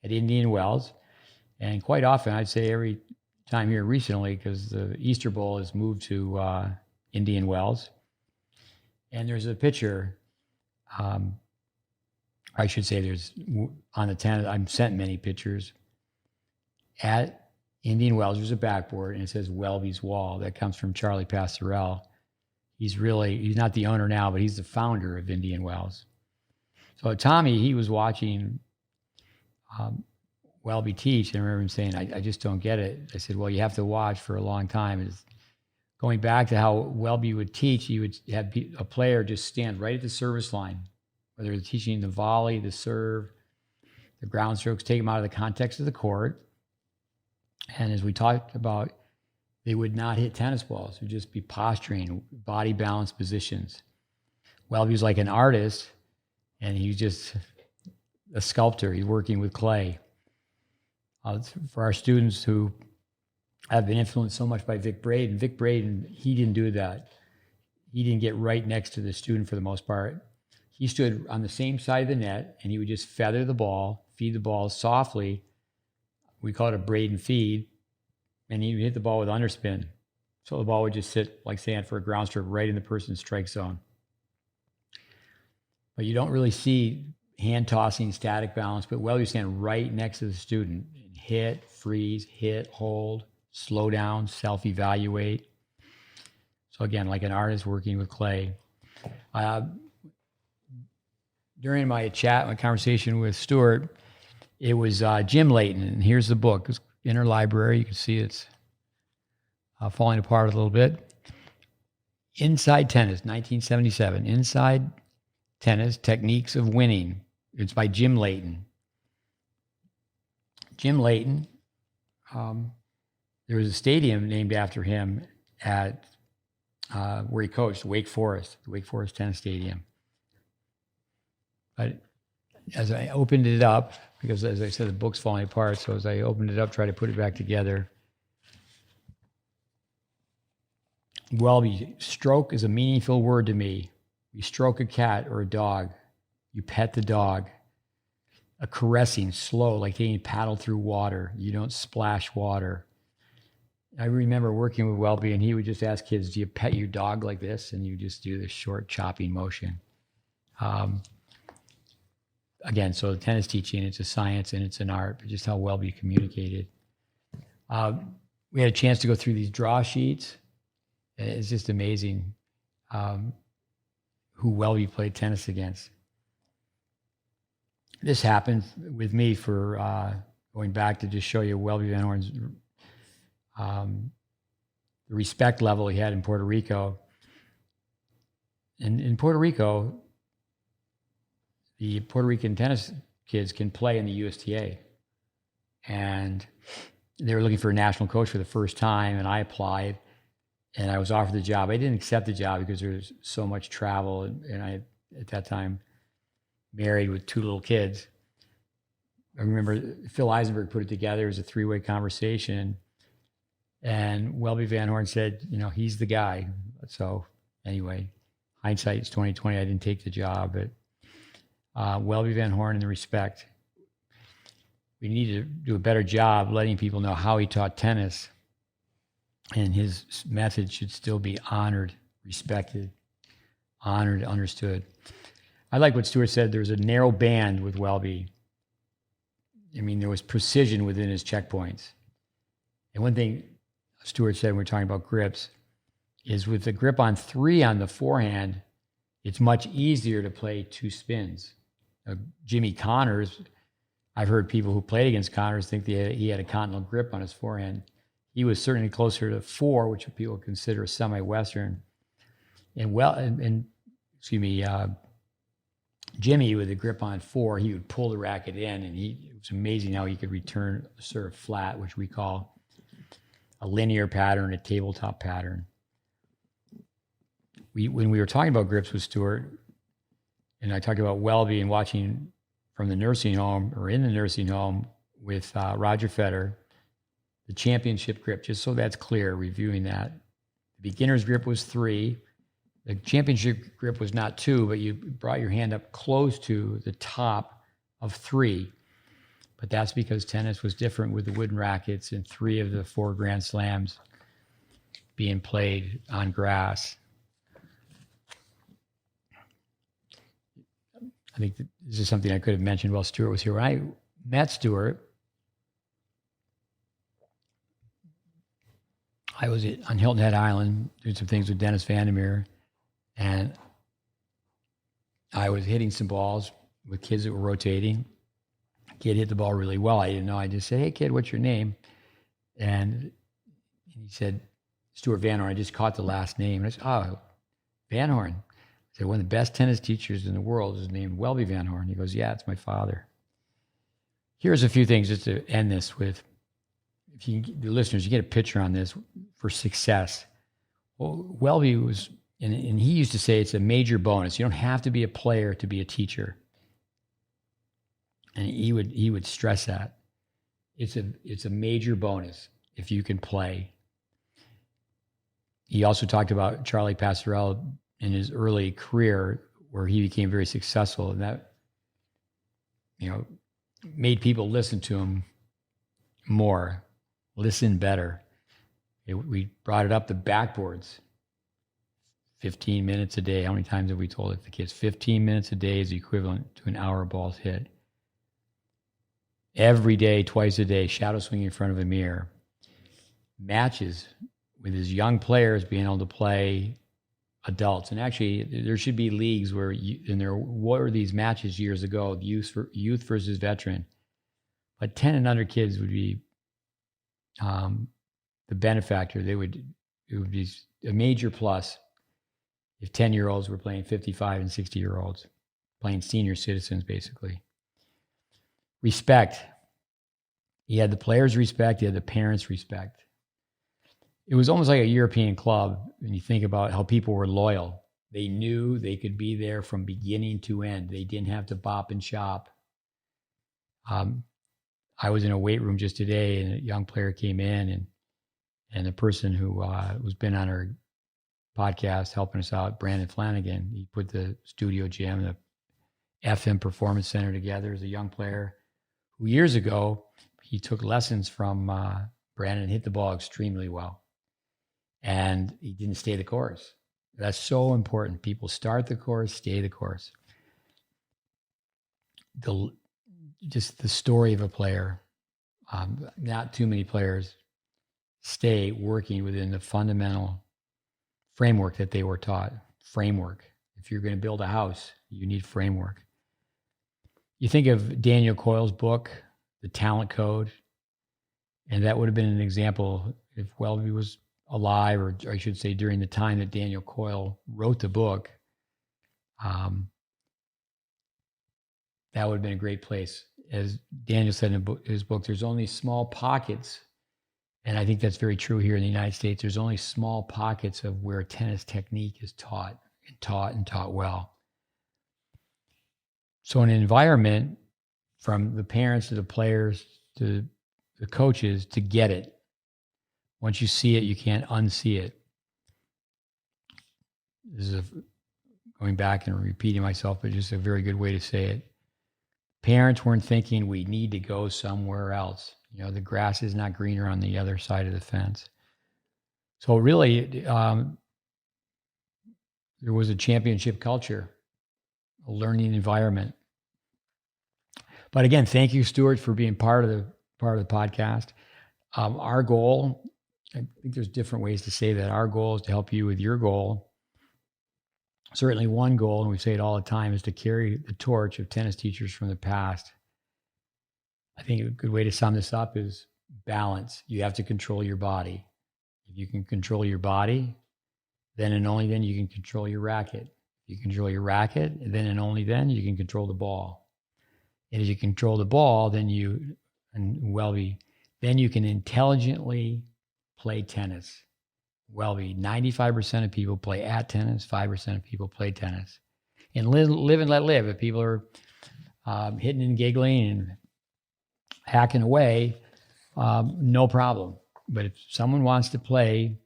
at Indian Wells. And quite often, I'd say every time here recently, because the Easter Bowl has moved to Indian Wells. And there's a picture, I should say there's on the tennis, I've sent many pictures. At Indian Wells, there's a backboard and it says Welby's Wall. That comes from Charlie Passerell. He's not the owner now, but he's the founder of Indian Wells. So Tommy, he was watching Welby teach, and I remember him saying, I just don't get it. I said, well, you have to watch for a long time. It's going back to how Welby would teach, he would have a player just stand right at the service line, whether they're teaching the volley, the serve, the ground strokes, take them out of the context of the court. And as we talked about, they would not hit tennis balls. It would just be posturing, body balance positions. Welby was like an artist, and he was just a sculptor. He's working with clay. For our students who have been influenced so much by Vic Braden, he didn't do that. He didn't get right next to the student for the most part. he stood on the same side of the net, and he would just feather the ball, feed the ball softly. We call it a braid and feed, and he would hit the ball with underspin. So the ball would just sit, like saying for a ground stroke, right in the person's strike zone. But you don't really see hand tossing, static balance, but Welby stand right next to the student and hit, freeze, hit, hold, slow down, self-evaluate. So again, like an artist working with clay. During my conversation with Stuart, it was Jim Layton, and here's the book. It's in our library. You can see it's falling apart a little bit. Inside Tennis, 1977. Inside Tennis, Techniques of Winning. It's by Jim Layton. Jim Layton, there was a stadium named after him at where he coached, Wake Forest, the Wake Forest Tennis Stadium. But as I opened it up, because as I said, the book's falling apart, so as I opened it up, tried to put it back together, Welby, stroke is a meaningful word to me. You stroke a cat or a dog. You pet the dog. A caressing, slow, like taking a paddle through water. You don't splash water. I remember working with Welby, and he would just ask kids, do you pet your dog like this? And you just do this short chopping motion. Again, so the tennis teaching, it's a science and it's an art, but just how Welby communicated. We had a chance to go through these draw sheets. It's just amazing who Welby played tennis against. This happened with me for going back to just show you Welby Van Horn's the respect level he had in Puerto Rico. And in Puerto Rico, the Puerto Rican tennis kids can play in the USTA. And they were looking for a national coach for the first time, and I applied, and I was offered the job. I didn't accept the job because there was so much travel, and I, at that time, married with 2 little kids. I remember Phil Eisenberg put it together as a 3-way conversation, and Welby Van Horn said, you know, he's the guy. So anyway, hindsight is 20/20. I didn't take the job, but Welby Van Horn and the respect. We need to do a better job letting people know how he taught tennis, and his method should still be honored, respected, honored, understood. I like what Stuart said. There was a narrow band with Welby. I mean, there was precision within his checkpoints. And one thing Stuart said when we were talking about grips is with the grip on 3 on the forehand, it's much easier to play 2 spins. Jimmy Connors, I've heard people who played against Connors think he had a continental grip on his forehand. He was certainly closer to 4, which people consider semi-Western. And Jimmy, with a grip on 4, he would pull the racket in, and it was amazing how he could return the serve flat, which we call a linear pattern, a tabletop pattern. When we were talking about grips with Stuart, and I talked about Welby and watching from the nursing home or in the nursing home with Roger Federer, the championship grip, just so that's clear, reviewing that. The beginner's grip was 3. The championship grip was not 2, but you brought your hand up close to the top of 3. But that's because tennis was different with the wooden rackets and 3 of the 4 Grand Slams being played on grass. I think this is something I could have mentioned while Stuart was here. When I met Stuart, I was on Hilton Head Island doing some things with Dennis Vandermeer, and I was hitting some balls with kids that were rotating. A kid hit the ball really well. I didn't know. I just said, "Hey, kid, what's your name?" And he said, "Stuart Van Horn." I just caught the last name. And I said, "Oh, Van Horn." I said, "One of the best tennis teachers in the world is named Welby Van Horn." He goes, "Yeah, it's my father." Here's a few things just to end this with. If you, the listeners, you get a picture on this for success. Well, Welby was, and he used to say it's a major bonus. You don't have to be a player to be a teacher. And he would stress that. It's a major bonus if you can play. He also talked about Charlie Passerelle in his early career where he became very successful, and that, made people listen to him more, listen better. We brought it up the backboards. 15 minutes a day. How many times have we told it to the kids? 15 minutes a day is equivalent to an hour balls hit. Every day, twice a day, shadow swinging in front of a mirror. Matches with his young players being able to play adults. And actually, there should be leagues where, what were these matches years ago? Youth versus veteran. But 10 and under kids would be the benefactor. It would be a major plus if 10-year-olds were playing 55 and 60-year-olds, playing senior citizens, basically. Respect. He had the players' respect. He had the parents' respect. It was almost like a European club when you think about how people were loyal. They knew they could be there from beginning to end. They didn't have to bop and shop. I was in a weight room just today, and a young player came in, and the person who was been on our podcast helping us out, Brandon Flanagan, he put the studio gym, the FM Performance Center together as a young player who years ago, he took lessons from Brandon and hit the ball extremely well. And he didn't stay the course. That's so important. People start the course, stay the course. Just the story of a player. Not too many players stay working within the fundamental framework that they were taught. Framework. If you're going to build a house, you need framework. You think of Daniel Coyle's book, The Talent Code, and that would have been an example if Welby was alive, or I should say during the time that Daniel Coyle wrote the book. That would have been a great place. As Daniel said in his book, there's only small pockets, and I think that's very true here in the United States. There's only small pockets of where tennis technique is taught and taught well. So an environment, from the parents to the players to the coaches, to get it. Once you see it, you can't unsee it. This is going back and repeating myself, but just a very good way to say it. Parents weren't thinking we need to go somewhere else. The grass is not greener on the other side of the fence. So really, there was a championship culture, a learning environment. But again, thank you, Stuart, for being part of the podcast. Our goal, I think there's different ways to say that. Our goal is to help you with your goal. Certainly one goal, and we say it all the time, is to carry the torch of tennis teachers from the past. I think a good way to sum this up is balance. You have to control your body. If you can control your body, then and only then you can control your racket. If you control your racket, then and only then you can control the ball. And as you control the ball, then you can intelligently play tennis. Welby, 95% of people play at tennis, 5% of people play tennis. And live and let live. If people are hitting and giggling and hacking away, no problem. But if someone wants to play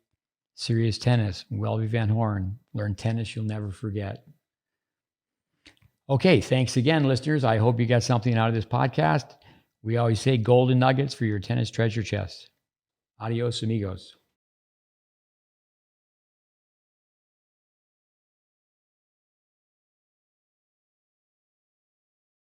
serious tennis, Welby Van Horn, learn tennis you'll never forget. Okay, thanks again, listeners. I hope you got something out of this podcast. We always say golden nuggets for your tennis treasure chest. Adios, amigos.